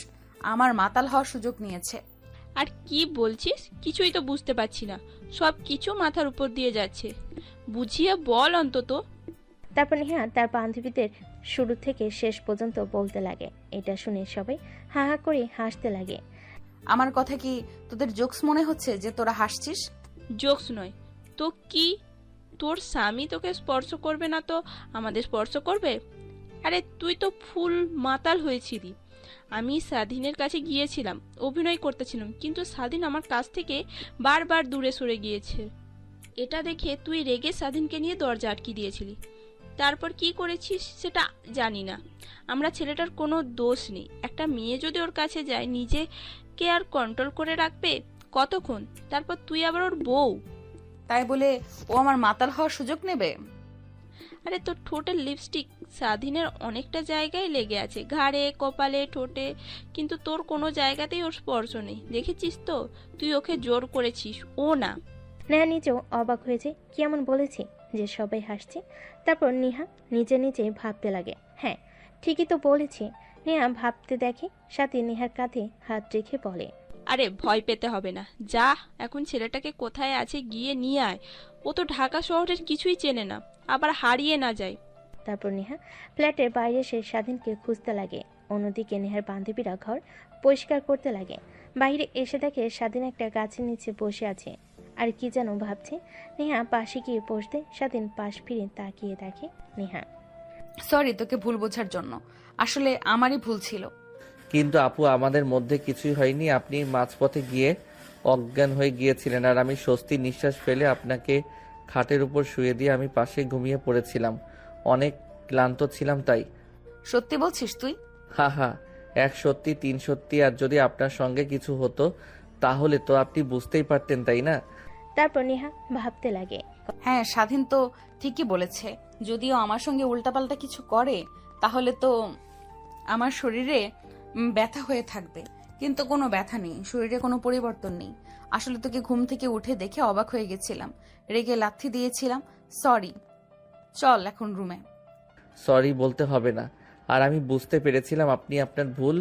আমার মাতাল হওয়ার সুযোগ নিয়েছে। আর কি বলছিস? কিছুই তো বুঝতে পারছি না, সব কিছু মাথার উপর দিয়ে যাচ্ছে। বুঝিয়ে বল অন্তত। তারপর নেহা তার বান্ধবীদের শুরু থেকে শেষ পর্যন্ত বলতে লাগে। এটা শুনে সবাই হা হা করে হাসতে লাগে। আমার কথা কি তোদের জোকস মনে হচ্ছে যে তোরা হাসছিস? জোকস নয় তো কি? তোর স্বামী তোকে স্পর্শ করবে না তো আমাদের স্পর্শ করবে? আরে তুই তো ফুল মাতাল হয়েছিলি। আমি স্বাধীনের কাছে গিয়েছিলাম, অভিনয় করতেছিলাম, কিন্তু স্বাধীন আমার কাছ থেকে বারবার দূরে সরে গিয়েছে। এটা দেখে তুই রেগে স্বাধীনকে নিয়ে দরজা আটকে দিয়েছিলি। তারপর কি করেছিস সেটা জানি না। আমরা ছেলেটার কোনো দোষ নেই। একটা মেয়ে যদি ওর কাছে যায়, নিজেকে আর কন্ট্রোল করে রাখবে কতক্ষণ? তারপর তুই আবার ওর বউ, তাই বলে ও আমার মাতাল হওয়ার সুযোগ নেবে? আরে তোর ঠোঁটের লিপস্টিক স্বাধীনের অনেকটা জায়গায় লেগে আছে, ঘাড়ে, কপালে, ঠোঁটে, কিন্তু তোর কোনো জায়গাতেই ওর স্পর্শ নেই। দেখেছিস তো? তুই ওকে জোর করেছিস, ও না। নেহা নিজেও অবাক হয়েছে, কি এমন বলেছে যে সবাই হাসছে। তারপর নেহা নিজে নিজে ভাবতে লাগে, হ্যাঁ ঠিকই তো বলেছি। নেহা ভাবতে দেখে সাথে নেহার কাঁধে হাত রেখে বলে, আরে ভয় পেতে হবে না, যা এখন ছেলেটাকে কোথায় আছে গিয়ে নিয়ে আয়। ও তো ঢাকা শহরের কিছুই চেনে না, আবার হারিয়ে না যায়। তারপর নেহা ফ্ল্যাটের বাইরে এসে স্বাধীনকে খুঁজতে লাগে। অন্যদিকে নেহার বান্ধবীরা ঘর পরিষ্কার করতে লাগে। বাইরে এসে দেখে স্বাধীন একটা গাছের নিচে বসে আছে আর কি যেন ভাবছে। নেহা পাশে গিয়ে বসতে স্বাধীন পাশ ফিরে তাকিয়ে দেখে নেহা। সরি তোকে ভুল বোঝার জন্য, আসলে আমারই ভুল ছিল। কিন্তু আপু, আমাদের মধ্যে কিছুই হয়নি। আপনি মাঝপথে গিয়ে অজ্ঞান হয়ে গিয়েছিলেন আর আমি স্বস্তির নিঃশ্বাস ফেলে আপনাকে খাটের উপর শুয়ে দিয়ে আমি পাশে ঘুমিয়ে পড়েছিলাম। অনেক ক্লান্ত ছিলাম তাই। সত্যি বলছিস তুই? হা হা, 1 সত্যি 3 সত্যি। আর যদি আপনার সঙ্গে কিছু হতো তাহলে তো আপনি বুঝতেই পারতেন, তাই না? তারপর নেহা ভাবতে লাগে। হ্যাঁ, স্বাধীন তো ঠিকই বলেছে। যদিও আমার সঙ্গে উল্টাপাল্টা কিছু করে তাহলে তো আমার শরীরে ব্যথা হয়ে থাকবে, কিন্তু কোনো ব্যথা নেই, শরীরে কোনো পরিবর্তন নেই। আসলে তোকে ঘুম থেকে উঠে দেখে অবাক হয়ে গেছিলাম, রেগে লাথি দিয়েছিলাম। সরি, চল এখন রুমে। সরি বলতে হবে না। আর আমি বুঝতে পেরেছিলাম আপনি আপনার ভুল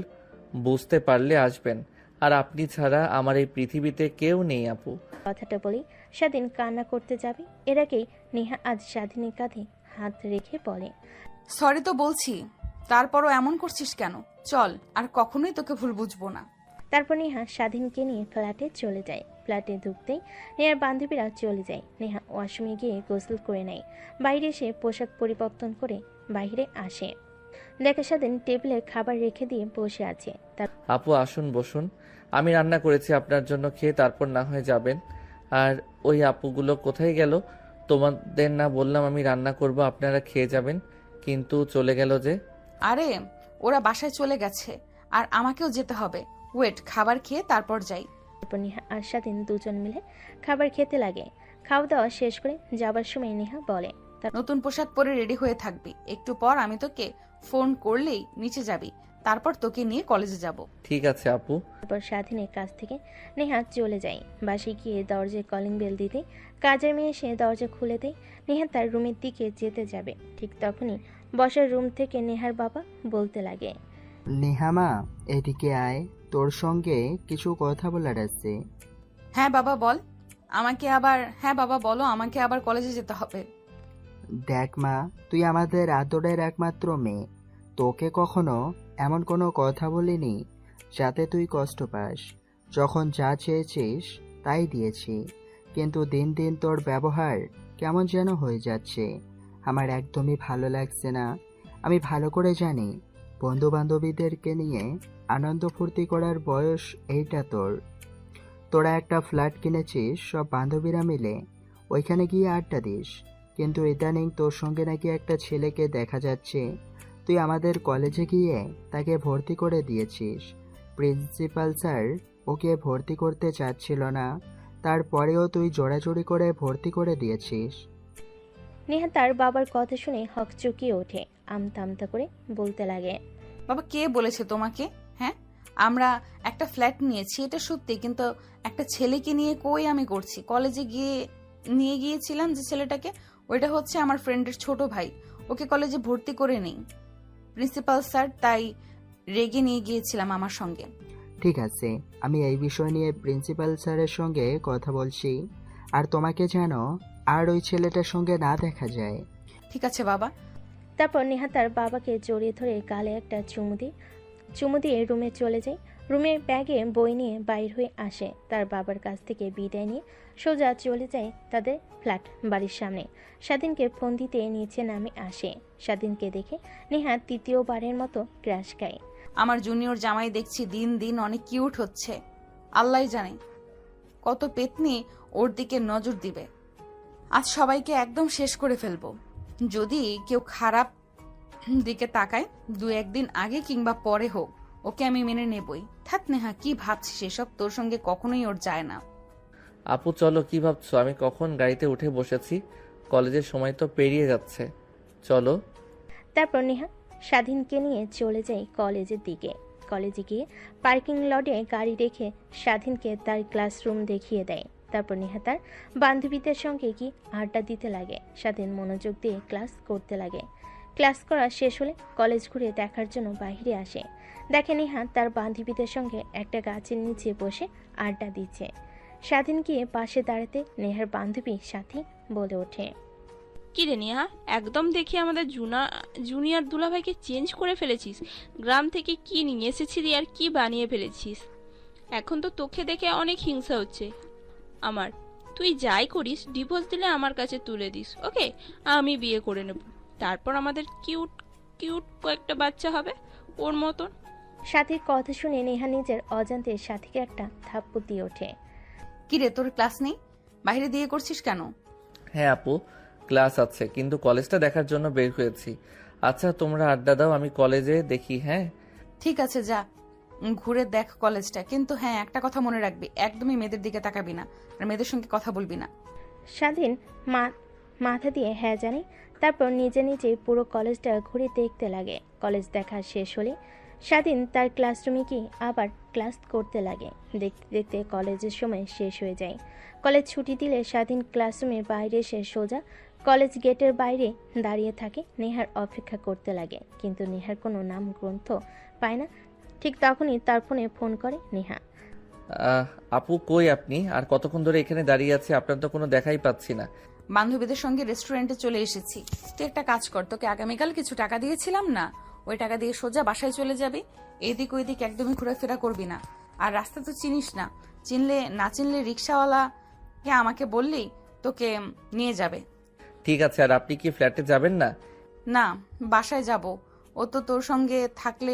বুঝতে পারলে আসবেন। আর আপনি ছাড়া আমার এই পৃথিবীতে কেউ নেই আপু। কথাটা বলি স্বাধীন কান্না করতে যাবে, এর আগেই নেহা আজ স্বাধীনের কাঁধে হাত রেখে বলে, সরি তো বলছি, তারপরও এমন করছিস কেন? চল, আর কখনোই তোকে ভুল বুঝবো না। তারপর নেহা স্বাধীনকে নিয়ে ফ্ল্যাটে চলে যায়। ফ্ল্যাটে ঢুকতেই নেহার বান্ধবীরা চলে যায়। নেহা ওয়াশরুমে গিয়ে গোসল করে নেয়। বাইরে এসে পোশাক পরিবর্তন করে বাইরে আসে। দেখে স্বাধীন টেবিলে খাবার রেখে দিয়ে বসে আছে। আপু আসুন, বসুন। আমি রান্না করেছি আপনার জন্য, খেয়ে তারপর না হয় যাবেন। আর ওই আপুগুলো কোথায় গেল? তোমাদের না বললাম আমি রান্না করব, আপনারা খেয়ে যাবেন, কিন্তু চলে গেল যে? আরে ওরা বাসায় চলে গেছে, আর আমাকেও যেতে হবে। ওয়েট, খাবার খেয়ে তারপর যাই। তারপর নেহা আর স্বাধীন দুজন মিলে খাবার খেতে লাগে। খাওয়া দাওয়া শেষ করে যাবার সময় নেহা বলে, নতুন পোশাক পরে রেডি হয়ে থাকবি, একটু পর আমি তোকে ফোন করলেই নিচে যাবি, তারপর তোকে নিয়ে কলেজে যাব। ঠিক আছে আপু। তারপর স্বাধীনের কাছ থেকে নেহা চলে যায়। বাসে গিয়ে দরজায় কলিং বেল দিতে কাজের মেয়ে এসে দরজা খুলে দেয়। নেহা তার রুমের দিকে যেতে যাবে, ঠিক তখনই বসার রুম থেকে নেহার বাবা বলতে লাগে, নেহামা এদিকে আয়, তোর সঙ্গে কিছু কথা বলার আছে। হ্যাঁ বাবা বল, হ্যাঁ বাবা বলো, আমাকে আবার কলেজে যেতে হবে। দেখ মা, তুই আমাদের আদরের একমাত্র মেয়ে, তোকে কখনো এমন কোনো কথা বলিনি যাতে তুই কষ্ট পাস। যখন যা চেয়েছিস তাই দিয়েছি, কিন্তু দিন দিন তোর ব্যবহার কেমন যেন হয়ে যাচ্ছে, আমার একদমই ভালো লাগছে না। আমি ভালো করে জানি বন্ধু বান্ধবীদেরকে নিয়ে আনন্দ ফুর্তি করার বয়স এইটা তোর। তোরা একটা ফ্ল্যাট কিনেছিস সব বান্ধবীরা মিলে, ওইখানে গিয়ে আড্ডা দিস, কিন্তু ইদানিং তোর সঙ্গে নাকি একটা ছেলেকে দেখা যাচ্ছে। তুই আমাদের কলেজে গিয়ে তাকে ভর্তি করে দিয়েছিস। প্রিন্সিপাল স্যার ওকে ভর্তি করতে চাচ্ছিল না, তারপরেও তুই জোড়াজোড়ি করে ভর্তি করে দিয়েছিস। নেহা তার বাবার কথা শুনে হকচকিয়ে ওঠে, আমতা আমতা করে বলতে লাগে, বাবা কে বলেছে তোমাকে? হ্যাঁ, আমরা একটা ফ্ল্যাট নিয়েছি এটা সত্যি, কিন্তু একটা ছেলেকে নিয়ে কই আমি করছি। কলেজে নিয়ে গিয়েছিলাম যে ছেলেটাকে, ওইটা হচ্ছে আমার ফ্রেন্ডের ছোট ভাই, ওকে কলেজে ভর্তি করে নেই প্রিন্সিপাল স্যার, তাই রেগে নিয়ে গিয়েছিলাম আমার সঙ্গে। ঠিক আছে, আমি এই বিষয় নিয়ে প্রিন্সিপাল স্যারের সঙ্গে কথা বলছি, আর তোমাকে যেন আর ওই ছেলেটার সঙ্গে না দেখা যায়। ঠিক আছে বাবা। তারপর নেহা তার বাবাকে জড়িয়ে ধরে গালে একটা চুমু দিয়ে রুমে চলে যায়। রুমের ব্যাগে বই নিয়ে বাইর হয়ে আসে। তার বাবার কাছ থেকে বিদায় নিয়ে সোজা চলে যায় তাদের ফ্ল্যাট বাড়ির সামনে। স্বাধীনকে ফোন দিতে নিচে নামে আসে। স্বাধীনকে দেখে নেহা তৃতীয়বারের মতো ক্র্যাশ খায়। আমার জুনিয়র জামাই দেখছি দিন দিন অনেক কিউট হচ্ছে, আল্লাহ জানে কত পেতনি ওর দিকে নজর দিবে। আজ সবাইকে একদম শেষ করে ফেলবো। যদি কেউ খারাপ দিকে তাকায় 2-1 দিন আগে কিংবা পরে হোক, ওকে আমি মেনে নেবই। থাক নেহা, কি ভাবছিস এসব? তোর সঙ্গে কখনোই ওর যায় না। আপু চলো, কি ভাবছো? আমি কখন গাড়িতে উঠে বসেছি, কলেজের সময় তো পেরিয়ে যাচ্ছে, চলো। তারপর নেহা স্বাধীনকে নিয়ে চলে যায় কলেজের দিকে। কলেজে গিয়ে পার্কিং লটে গাড়ি রেখে স্বাধীনকে তার ক্লাসরুম দেখিয়ে দেয়। তারপর নেহা তার বান্ধবীদের সঙ্গে কি আড্ডা দিতে লাগে। স্বাধীন মনোযোগ দিয়ে ক্লাস করতে লাগে। ক্লাস করা শেষ হলে কলেজ ঘুরে দেখার জন্য বাইরে আসে। দেখে নেহা তার বান্ধবীদের সঙ্গে একটা গাছের নিচে বসে আড্ডা দিচ্ছে। স্বাধীন গিয়ে পাশে দাঁড়াতে নেহার বান্ধবী সাথী বলে ওঠে, কি রে নেহা, একদম দেখি আমাদের জুনিয়র দুলাভাইকে চেঞ্জ করে ফেলেছিস। গ্রাম থেকে কি নিয়ে এসেছিলি আর কি বানিয়ে ফেলেছিস। এখন তো তোকে দেখে অনেক হিংসা হচ্ছে আমার। তুই যাই করিস, ডিভোর্স দিলে আমার কাছে তুলে দিস, ওকে? আমি বিয়ে করে নেব, তারপর আমাদের কিউট কিউট কয়েকটা বাচ্চা হবে ওর মতন। সাথীর কথা শুনে নেহা নিজের অজান্তে সাথীকে একটা থাপ্পড় দিয়ে ওঠে। কিরে, তোর ক্লাস নেই? বাইরে দিয়ে করছিস কেন? হ্যাঁ আপু, ক্লাস আছে, কিন্তু কলেজটা দেখার জন্য বের হয়েছি। আচ্ছা তোমরা আড্ডা দাও, আমি কলেজে দেখি। হ্যাঁ ঠিক আছে, যা ঘুরে দেখ কলেজটা, কিন্তু হ্যাঁ একটা কথা মনে রাখবি, একদমই মেয়েদের দিকে তাকাবি না আর মেয়েদের সঙ্গে কথা বলবি না। স্বাধীন মাথা দিয়ে হ্যাঁ জানে। তারপর নিজে নিজে পুরো কলেজটা ঘুরে দেখতে লাগে। কলেজ দেখা শেষ হলে স্বাধীন তার ক্লাসরুমে গিয়ে আবার ক্লাস করতে লাগে। দেখতে দেখতে কলেজের সময় শেষ হয়ে যায়। কলেজ ছুটি দিলে স্বাধীন ক্লাসরুমের বাইরে এসে সোজা কলেজ গেটের বাইরে দাঁড়িয়ে থাকে। নেহার অপেক্ষা করতে লাগে, কিন্তু নেহার কোনো নাম গ্রন্থ পায় না। ঠিক তখনই তার ফোনে ফোন করে নেহা। আপু কই আপনি? আর কতক্ষণ ধরে এখানে দাঁড়িয়ে আছি, আপনার তো কোনো দেখাই পাচ্ছি না। বান্ধবীদের সঙ্গে রেস্টুরেন্টে চলে এসেছি। তুই একটা কাজ কর, তোকে আগামীকাল কিছু টাকা দিয়েছিলাম না, ওই টাকা দিয়ে সোজা বাসায় চলে যাবি। এদিক ওইদিক একদমই ঘোরাফেরা করবি না। আর রাস্তা তো চিনিস না, না চিনলে রিক্সাওয়ালাকে আমাকে বললেই তোকে নিয়ে যাবে। ঠিক আছে, আর আপনি কি ফ্ল্যাটে যাবেন না? না, বাসায় যাব। ও তো তোর সঙ্গে থাকলে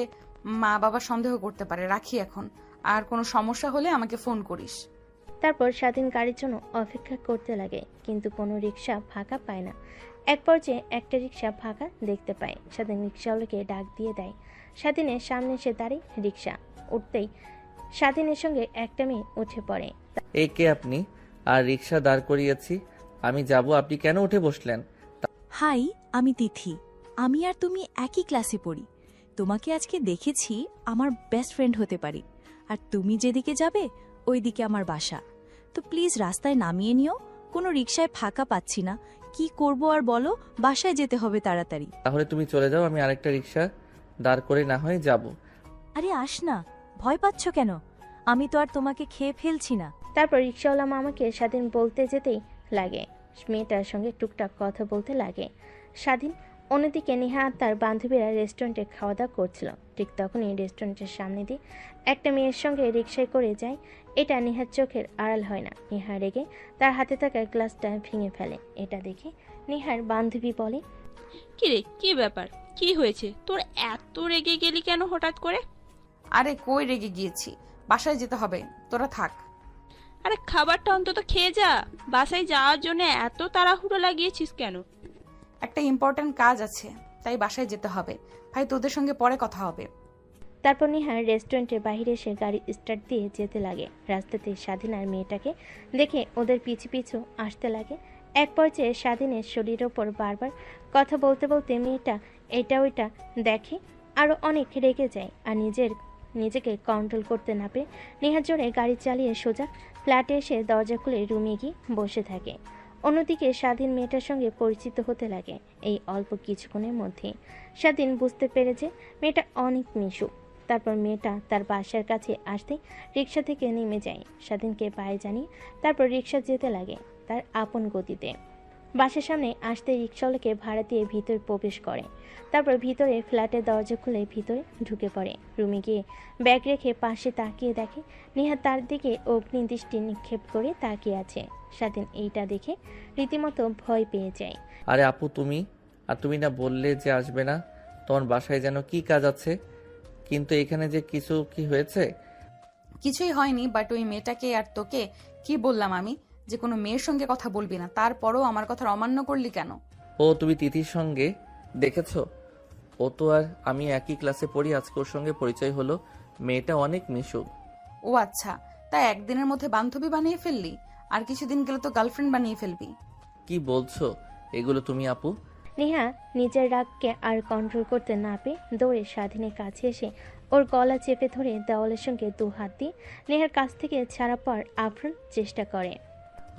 মা বাবা সন্দেহ করতে পারে। রাখি এখন, আর কোনো সমস্যা হলে আমাকে ফোন করিস। তারপর স্বাধীন গাড়ির জন্য অপেক্ষা করতে লাগে, কিন্তু কোনো রিক্সা ফাঁকা পায় না। এক পর্যায়ে একটা রিক্সা ফাঁকা দেখতে পায়। স্বাধীন রিক্সাওয়ালাকে ডাক দিয়ে দেয়। স্বাধীনের সামনে এসে দাঁড়িয়ে রিক্সা উঠতেই স্বাধীনের সঙ্গে একটা মেয়ে উঠে পড়ে। এই কে আপনি? আর রিক্সা দাঁড় করিয়েছি, আমি যাব, আপনি কেন উঠে বসলেন? হাই, আমি তিথি। আমি আর তুমি একই ক্লাসে পড়ি। তোমাকে আজকে দেখেছি, আমার বেস্ট ফ্রেন্ড হতে পারি। আর তুমি যেদিকে যাবে ওইদিকে আমার বাসা। তো প্লিজ রাস্তায় নামিয়ে নিও, কোনো রিক্সায় ফাঁকা পাচ্ছি না। কি করব আর বলো, বাসায় যেতে হবে তাড়াতাড়ি। তাহলে তুমি চলে যাও, আমি আরেকটা রিক্সা দাঁড় করে না হয় যাব। আরে আস না, ভয় পাচ্ছ কেন? আমি তো আর তোমাকে খেয়ে ফেলছি না। তারপর রিক্সাওয়ালা মামাকে স্বাধীন বলতে যেতেই লাগে। মেয়েটার সঙ্গে টুকটাক কথা বলতে লাগে স্বাধীন। অন্যদিকে নেহা আর তার বান্ধবীরা রেস্টুরেন্টে খাওয়া দাওয়া করছিল। ঠিক তখনই রেস্টুরেন্টের সামনে দিয়ে একটা মেয়ের সঙ্গে রিক্সায় করে যায়। এটা নেহার চোখের আড়াল হয় না। নেহা রেগে তার হাতে থাকা গ্লাসটা ভেঙে ফেলে। এটা দেখে নেহার বান্ধবী বলে, কি রে, কি ব্যাপার, কি হয়েছে তোর? এত রেগে গেলি কেন হঠাৎ করে? আরে কই রেগে গিয়েছি, বাসায় যেতে হবে, তোরা থাক। আরে খাবারটা অন্তত খেয়ে যা। বাসায় যাওয়ার জন্য এত তাড়াহুড়ো লাগিয়েছিস কেন? একটা ইম্পর্টেন্ট কাজ আছে, তাই বাসায় যেতে হবে। ভাই, তোদের সঙ্গে পরে কথা হবে। তারপর নেহা রেস্টুরেন্টের বাইরে এসে গাড়ি স্টার্ট দিয়ে যেতে লাগে। রাস্তাতে স্বাধীন আর মেয়েটাকে দেখে ওদের পিছু পিছু আসতে লাগে। এক পর্যায়ে স্বাধীনের শরীরের ওপর বারবার কথা বলতে বলতে মেয়েটা এটা ওইটা দেখে, আরও অনেক রেগে যায়। আর নিজেকে কন্ট্রোল করতে না পেরে নেহা জোরে গাড়ি চালিয়ে সোজা ফ্ল্যাটে এসে দরজা খুলে রুমে গিয়ে বসে থাকে। অন্যদিকে স্বাধীন মেয়েটার সঙ্গে পরিচিত হতে লাগে। এই অল্প কিছুক্ষণের মধ্যে স্বাধীন বুঝতে পেরে যে মেয়েটা অনেক মিশুক। তারপর মেয়েটা তার বাসার কাছে আসতেই রিক্সা থেকে নেমে যায়। স্বাধীনকে পায়ে জানিয়ে তারপর রিক্সা যেতে লাগে তার আপন গতিতে। বাসার সামনে আসতে রিক্সাওয়ালাকে ভাড়া দিয়ে ভিতরে প্রবেশ করে। তারপর ভিতরে ফ্ল্যাটের দরজা খুলে ভিতরে ঢুকে পড়ে। রুমে গিয়ে ব্যাগ রেখে পাশে তাকিয়ে দেখে নেহা তার দিকে অগ্নিদৃষ্টি নিক্ষেপ করে তাকিয়ে আছে। স্বাধীন এইটা দেখে রীতিমতো ভয় পেয়ে যায়। আরে আপু তুমি, আর তুমি না বললে যে আসবে না? তোমার বাসায় যেন কি কাজ আছে, কিন্তু এখানে যে কি হয়েছে? কিছুই হয়নি, বাট ওই মেয়েটাকে আর তোকে কি বললাম আমি যে কোনো মেয়ের সঙ্গে কথা বলবি না, তারপরও আমার কথা অমান্য করলি কেন? ও তুমি তিথির সঙ্গে দেখেছো? ও তো আর আমি একই ক্লাসে পড়ি, আজকে ওর সঙ্গে পরিচয় হলো। মেয়েটা অনেক মিশুক। ও আচ্ছা, তাই একদিনের মধ্যে বান্ধবী বানিয়ে ফেললি, আর কিছুদিন গেলে তো গার্লফ্রেন্ড বানিয়ে ফেলবি। কি বলছো এগুলো তুমি আপু? নেহা নিজের রাগকে আর কন্ট্রোল করতে না পেয়ে দৌড়ে স্বাধীনের কাছে এসে ওর গলা চেপে ধরে দেওয়ালের সঙ্গে দু হাত দিয়ে নেহার কাছ থেকে ছাড়া পাওয়ার আপ্রাণ চেষ্টা করে।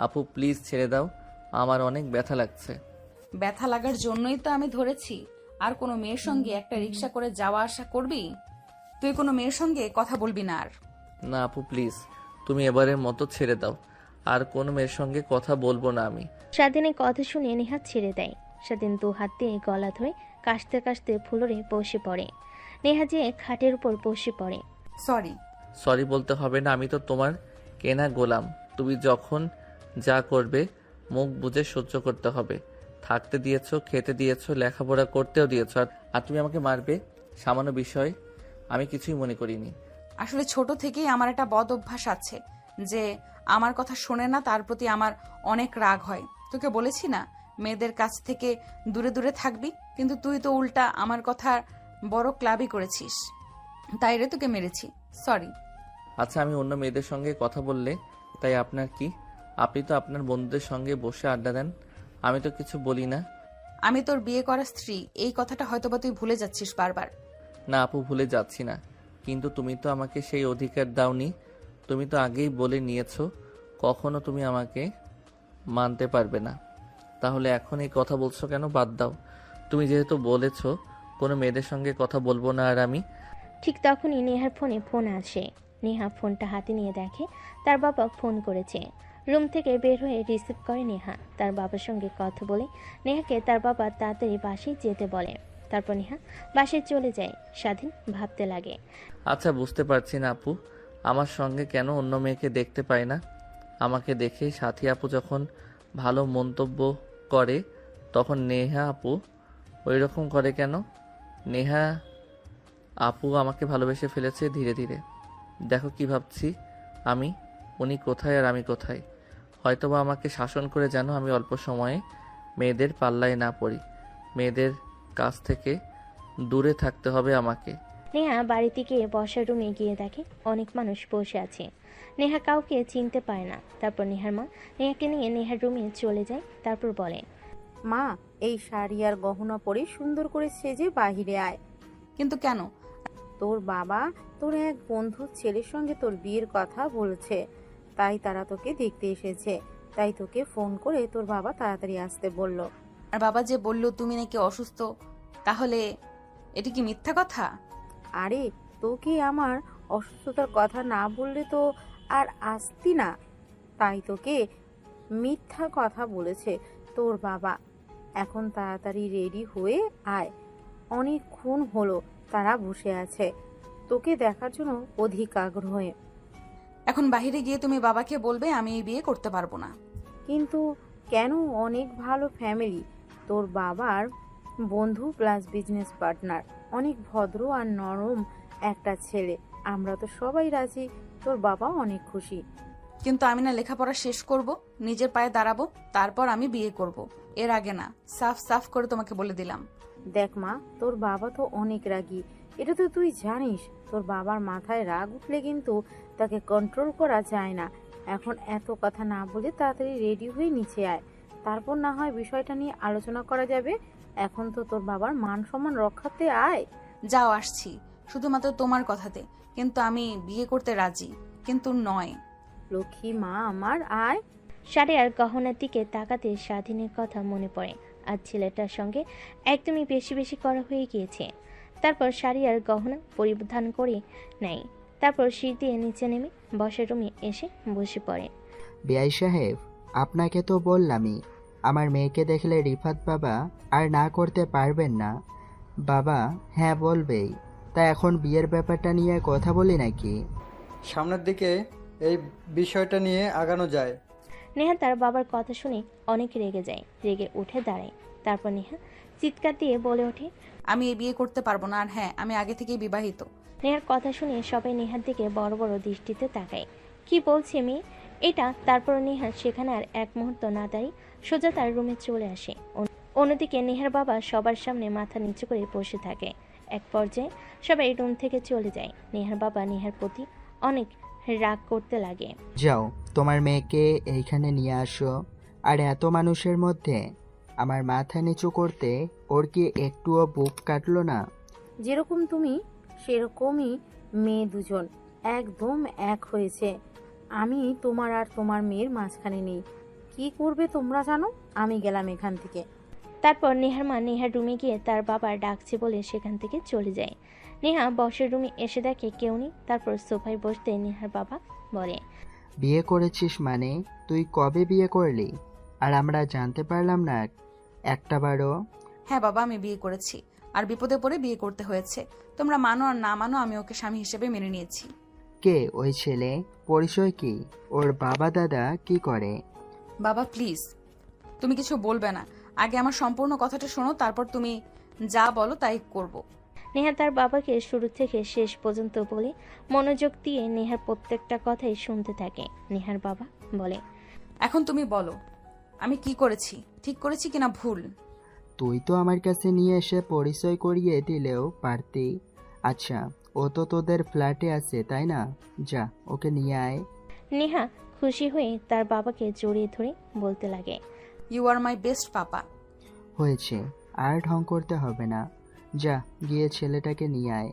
আপু প্লিজ ছেড়ে দাও, আমার অনেক ব্যথা লাগছে। ব্যথা লাগার জন্যই তো আমি ধরেছি, আর কোনো মেয়ের সঙ্গে একটা রিক্সা করে যাওয়া আসা করবি? তুই কোনো মেয়ের সঙ্গে কথা বলবি না আর। না আপু প্লিজ, তুমি এবারের মতো ছেড়ে দাও। আর কোনো মেয়ের সঙ্গে কথা বলবো না আমি। স্বাধীনের কথা শুনে নেহা ছেড়ে দেয়। স্বাধীন দু হাত দিয়ে গলা ধরে কাশতে কাশতে ফ্লোরে বসে পড়ে। নেহা যেয়ে খাটের উপর বসে পড়ে। সরি। সরি বলতে হবে না, আমি তো তোমার কেনা গোলাম। তুমি যখন যা করবে মুখ বুজে সহ্য করতে হবে। থাকতে দিয়েছো, খেতে দিয়েছো, লেখাপড়া করতেও দিয়েছো, আর তুমি আমাকে মারবে সামান্য বিষয়? আমি কিছুই মনে করিনি। আসলে ছোট থেকেই আমার একটা বদ অভ্যাস আছে যে আমার কথা শোনে না, তার প্রতি আমার অনেক রাগ হয়। তোকে বলেছি না মেয়েদের কাছ থেকে দূরে দূরে থাকবি, কিন্তু তুই তো উল্টা আমার কথা বড় ক্লাবই করেছিস, তাই রে তোকে মেরেছি। সরি। আচ্ছা, আমি অন্য মেয়েদের সঙ্গে কথা বললে তাই আপনার কি? আপনি তো আপনার বন্ধুদের সঙ্গে বসে আড্ডা দেন, আমি তো কিছু বলি না। আমি তোর বিয়ে করা স্ত্রী, এই কথাটা হয়তোবা তুই ভুলে যাচ্ছিস বারবার। না আপু, ভুলে যাচ্ছি না, কিন্তু তুমি তো আমাকে সেই অধিকার দাওনি। তুমি তো আগেই বলে নিয়েছো কখনো তুমি আমাকে মানতে পারবে না। তাহলে এখন এই কথা বলছো কেন? বাদ দাও। তুমি যেহেতু বলেছো কোনো মেয়েদের সঙ্গে কথা বলবো না, আর আমি। ঠিক তখনই নেহার ফোন আসে। নেহা ফোনটা হাতে নিয়ে দেখে তার বাবা ফোন করেছে। রুম থেকে বের হয়ে রিসিভ করে নেহা। তার বাবার সঙ্গে কথা বলে নেহাকে তার বাবা তাড়াতাড়ি বাসায় যেতে বলে। তারপর নেহা বাসায় চলে যায়। স্বাধীন ভাবতে লাগে। আচ্ছা, বুঝতে পারছি না আপু, আমার সঙ্গে কেন অন্য মেয়েকে দেখতে পাই না? আমাকে দেখে সাথী আপু যখন ভালো মন্তব্য করে তখন নেহা আপু ওই রকম করে কেন? নেহা আপু আমাকে ভালোবেসে ফেলেছে ধীরে ধীরে। দেখো কি ভাবছি আমি, উনি কোথায় আর আমি কোথায়। হয়তোবা আমাকে শাসন করে যেন আমি অল্প সময়ে মেয়েদের পাল্লায় না পড়ি। মেয়েদের কাছ থেকে দূরে থাকতে হবে আমাকে। নেহা বাড়িতে গিয়ে বসার রুমে গিয়ে দেখে অনেক মানুষ বসে আছে। নেহা কাউকে চিনতে পারে না। তারপর নেহার মা নেহাকে নিয়ে নেহার রুমে চলে যায়। তারপর বলে, মা, এই শাড়ি আর গহনা পরে সুন্দর করে সেজে বাহিরে আয়। কিন্তু কেন? তোর বাবা তোর এক বন্ধুর ছেলের সঙ্গে তোর বিয়ের কথা বলছে, তাই তারা তোকে দেখতে এসেছে। তাই তোকে ফোন করে তোর বাবা তাড়াতাড়ি আসতে বলল। আর বাবা যে বলল তুমি নাকি অসুস্থ, তাহলে এটা কি মিথ্যা কথা? আরে, তোকে আমার অসুস্থতার কথা না বললে তো আর আসতি না, তাই তোকে মিথ্যা কথা বলেছে তোর বাবা। এখন তাড়াতাড়ি রেডি হয়ে আয়, অনেকক্ষণ হলো তারা বসে আছে তোকে দেখার জন্য অধিক আগ্রহে। এখন বাইরে গিয়ে তুমি বাবাকে বলবে আমি এই বিয়ে করতে পারবো না। কিন্তু কেন? অনেক ভালো ফ্যামিলি, তোর বাবার বন্ধু প্লাস বিজনেস পার্টনার, অনেক ভদ্র আর নরম একটা ছেলে। আমরা তো সবাই রাজি, তোর বাবা অনেক খুশি। কিন্তু আমি না লেখাপড়া শেষ করব, নিজের পায়ে দাঁড়াবো, তারপর আমি বিয়ে করব, এর আগে না। সাফ সাফ করে তোমাকে বলে দিলাম। দেখ মা, তোর বাবা তো অনেক রাগী, এটা তো তুই জানিস। তোর বাবার মাথায় রাগ উঠলে কিন্তু তাকে কন্ট্রোল করা যায় না। এখন এত কথা না বলে তাড়াতাড়ি রেডি হয়ে নিচে আয়, তারপর না হয় বিষয়টা নিয়ে আলোচনা করা যাবে। এখন তো তোর বাবার মান সম্মান রক্ষাতে আয়। যাও, আসছি, শুধুমাত্র তোমার কথাতে। কিন্তু আমি বিয়ে করতে রাজি, কিন্তু নয়। লক্ষ্মী মা আমার, আয়। শাড়ি আর গহনার দিকে তাকাতে স্বাধীনের কথা মনে পড়ে। আর ছেলেটার সঙ্গে একদমই বেশি বেশি করা হয়ে গিয়েছে। তারপর শাড়ি আর গহনা পরিধান করে নেয়। তারপর সিঁড়ি দিয়ে নিচে নেমে বসার রুমে এসে বসে পড়ে। বিআই সাহেব, আপনাকে তো বললামই আমার মেয়েকে দেখলে রিফাত বাবা আর না করতে পারবেন না। বাবা হ্যাঁ বলবেই। তা এখন বিয়ের ব্যাপারটা নিয়ে কথা বলি নাকি? সামনের দিকে এই বিষয়টা নিয়ে আগানো যায়। নেহা তার বাবার কথা শুনে অনেক রেগে যায়। রেগে উঠে দাঁড়ায়। তারপর নেহা চিৎকার দিয়ে বলে ওঠে, আমি এই বিয়ে করতে পারবো না। আর হ্যাঁ, আমি আগে থেকেই বিবাহিত। নেহার কথা শুনে সবাই নেহার দিকে বড় বড় দৃষ্টিতে তাকায়। কি বলছে মেয়ে এটা? তারপর নেহা সেখানে আর এক মুহূর্ত না দাঁড়িয়ে সোজা তার রুমে চলে আসে। অন্যদিকে নেহার বাবা সবার সামনে মাথা নিচু করে বসে থাকে। এক পর্যায়ে সবাই রুম থেকে চলে যায়। নেহার বাবা নেহার প্রতি অনেক রাগ করতে লাগে। যাও, তোমার মেয়েকে এইখানে নিয়ে আসো। আর এত মানুষের মধ্যে আমার মাথা নিচু করতে ওর কি একটুও বুক কাটলো না? যেরকম তুমি সেরকমই মেয়ে দুজন একদম এক হয়েছে। আমি তোমার আর তোমার মেয়ের মাঝখানে নেই। কি করবে তোমরা জানো? আমি গেলাম এখান থেকে। তারপর নেহার মা নেহার রুমে গিয়ে তার বাবা ডাকছে বলে সেখান থেকে চলে যায়। নেহা বসের রুমে এসে দেখে কেউ নেই। তারপর সোফায় বসতে নেহার বাবা বলে, বিয়ে করেছিস মানে? তুই কবে বিয়ে করলি? আর আমরা জানতে পারলাম না একটাবারও? হ্যাঁ বাবা, আমি বিয়ে করেছি, আর বিপদে পড়ে বিয়ে করতে হয়েছে। তোমরা মানো আর না মানো, আমি ওকে স্বামী হিসেবে মেনে নিয়েছি। কে ওই ছেলে? পরিচয় কি? ওর বাবা দাদা কি করে? বাবা প্লিজ, তুমি কিছু বলবে না। আগে আমার সম্পূর্ণ কথাটা শোনো, তারপর তুমি যা বলো তাই করব। নেহা তার বাবাকে শুরু থেকে শেষ পর্যন্ত বলে মনোযোগ দিয়ে নেহার প্রত্যেকটা কথাই শুনতে থাকে। নেহার বাবা বলে, এখন তুমি বলো, আমি কি করেছি, ঠিক করেছি কিনা ভুল? তুই তো আমার কাছে নিয়ে এসে পরিচয় করিয়ে দিলেও পারতি। আচ্ছা, ও তো তোদের ফ্ল্যাটে আছে তাই না? যা, ওকে নিয়ে আয়। নেহা খুশি হয়ে তার বাবাকে জড়িয়ে ধরে বলতে লাগে, ইউ আর মাই বেস্ট পাপা। হয়েছে, আর ঢং করতে হবে না। যা, গিয়ে ছেলেটাকে নিয়ে আয়।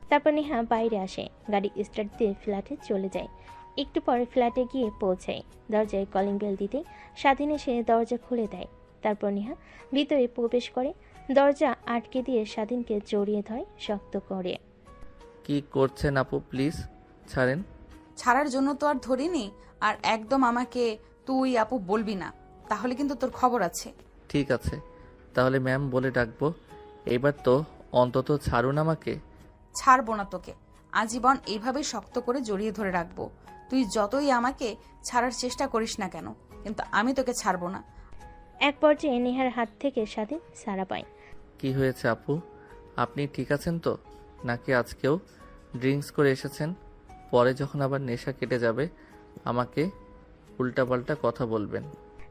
তারপর নেহা বাইরে আসে, গাড়ি স্টার্ট দিয়ে ফ্ল্যাটে চলে যায়। একটু পরে ফ্ল্যাটে গিয়ে পৌঁছায়। দরজায় কলিং বেল দিতে স্বাধীন এসে দরজা খুলে দেয়। তারপর নেহা ভিতরে প্রবেশ করে দরজা আটকে দিয়ে স্বাধীনকে জড়িয়ে ধরে শক্ত করে। কি করছেন আপু, প্লিজ ছাড়েন। ছাড়ার জন্য তো আর ধরিনি, আর একদম আমাকে তুই আপু বলবি না, তাহলে কিন্তু তোর খবর আছে। ঠিক আছে, তাহলে ম্যাম বলে ডাকবো। এইবার তো অন্তত ছাড়ুন আমাকে। ছাড়বো না তোকে, আজীবন এইভাবে শক্ত করে জড়িয়ে ধরে রাখবো। তুই যতই আমাকে ছাড়ার চেষ্টা করিস না কেন, কিন্তু আমি তোকে ছাড়বো না। এক পর্যায়ে নেহার হাত থেকে স্বাধীন সাড়া পায়। কি হয়েছে আপু, আপনি ঠিক আছেন তো? নাকি আজকেও ড্রিঙ্কস করে এসেছেন? পরে যখন আবার নেশা কেটে যাবে আমাকে উল্টাপাল্টা কথা বলবেন।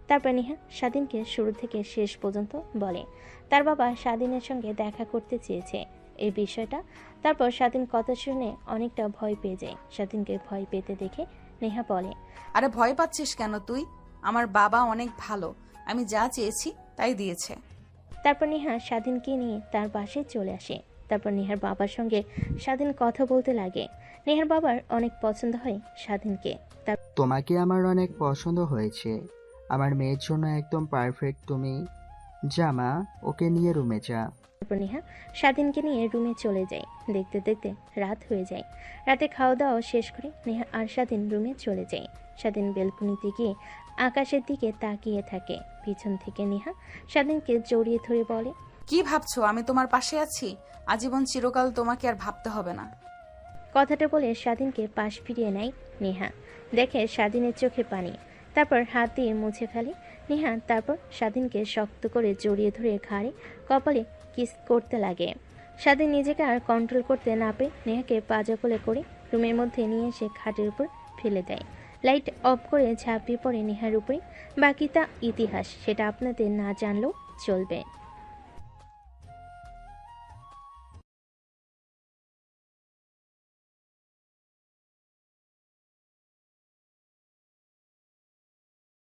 তারপর নেহা স্বাধীনকে শুরু থেকে শেষ পর্যন্ত বলে তার বাবা স্বাধীনের সঙ্গে দেখা করতে চেয়েছে এই বিষয়টা। তারপর স্বাধীন কথা শুনে অনেকটা ভয় পেয়ে যায়। স্বাধীনকে ভয় পেতে দেখে নেহা বলে, আরে ভয় পাচ্ছিস কেন তুই? আমার বাবা অনেক ভালো, আমি যা চেয়েছি তাই দিয়েছে। তারপর নেহা স্বাধীনকে নিয়ে তার বাসায় চলে আসে। তারপর নেহার বাবার সঙ্গে স্বাধীন কথা বলতে লাগে। নেহার বাবার অনেক পছন্দ হয় স্বাধীনকে। তোমাকে আমার অনেক পছন্দ হয়েছে। আমার মেয়ের জন্য একদম পারফেক্ট তুমি। যা মা, ওকে নিয়ে রুমে যা। তারপর নেহা স্বাধীনকে নিয়ে রুমে চলে যায়। দেখতে দেখতে রাত হয়ে যায়। রাতে খাওয়া দাওয়া শেষ করে নেহা আর স্বাধীন রুমে চলে যায়। স্বাধীন বেলকুনিতে গিয়ে আকাশের দিকে তাকিয়ে থাকে। পিছন থেকে নেহা স্বাধীনকে জড়িয়ে ধরে বলে, কি ভাবছো আমি তোমার পাশে আছি? আজীবন চিরকাল তোমাকে আর ভাবতে হবে না। কথাটা বলে স্বাধীনকে পাশ ফিরিয়ে নেয় নেহা। দেখে স্বাধীনের চোখে পানি। তারপর হাত দিয়ে মুছে ফেলে নেহা। তারপর স্বাধীনকে শক্ত করে জড়িয়ে ধরে ঘাড়ে কপালে কিস করতে লাগে। স্বাধীন নিজেকে আর কন্ট্রোল করতে না পেরে নেহাকে পাজা কোলে করে রুমের মধ্যে নিয়ে এসে খাটের উপর ফেলে দেয়। লাইট অফ করে ঝাঁপিয়ে পড়ে নেহার উপরে। বাকিটা ইতিহাস, সেটা আপনাদের না জানলেও চলবে।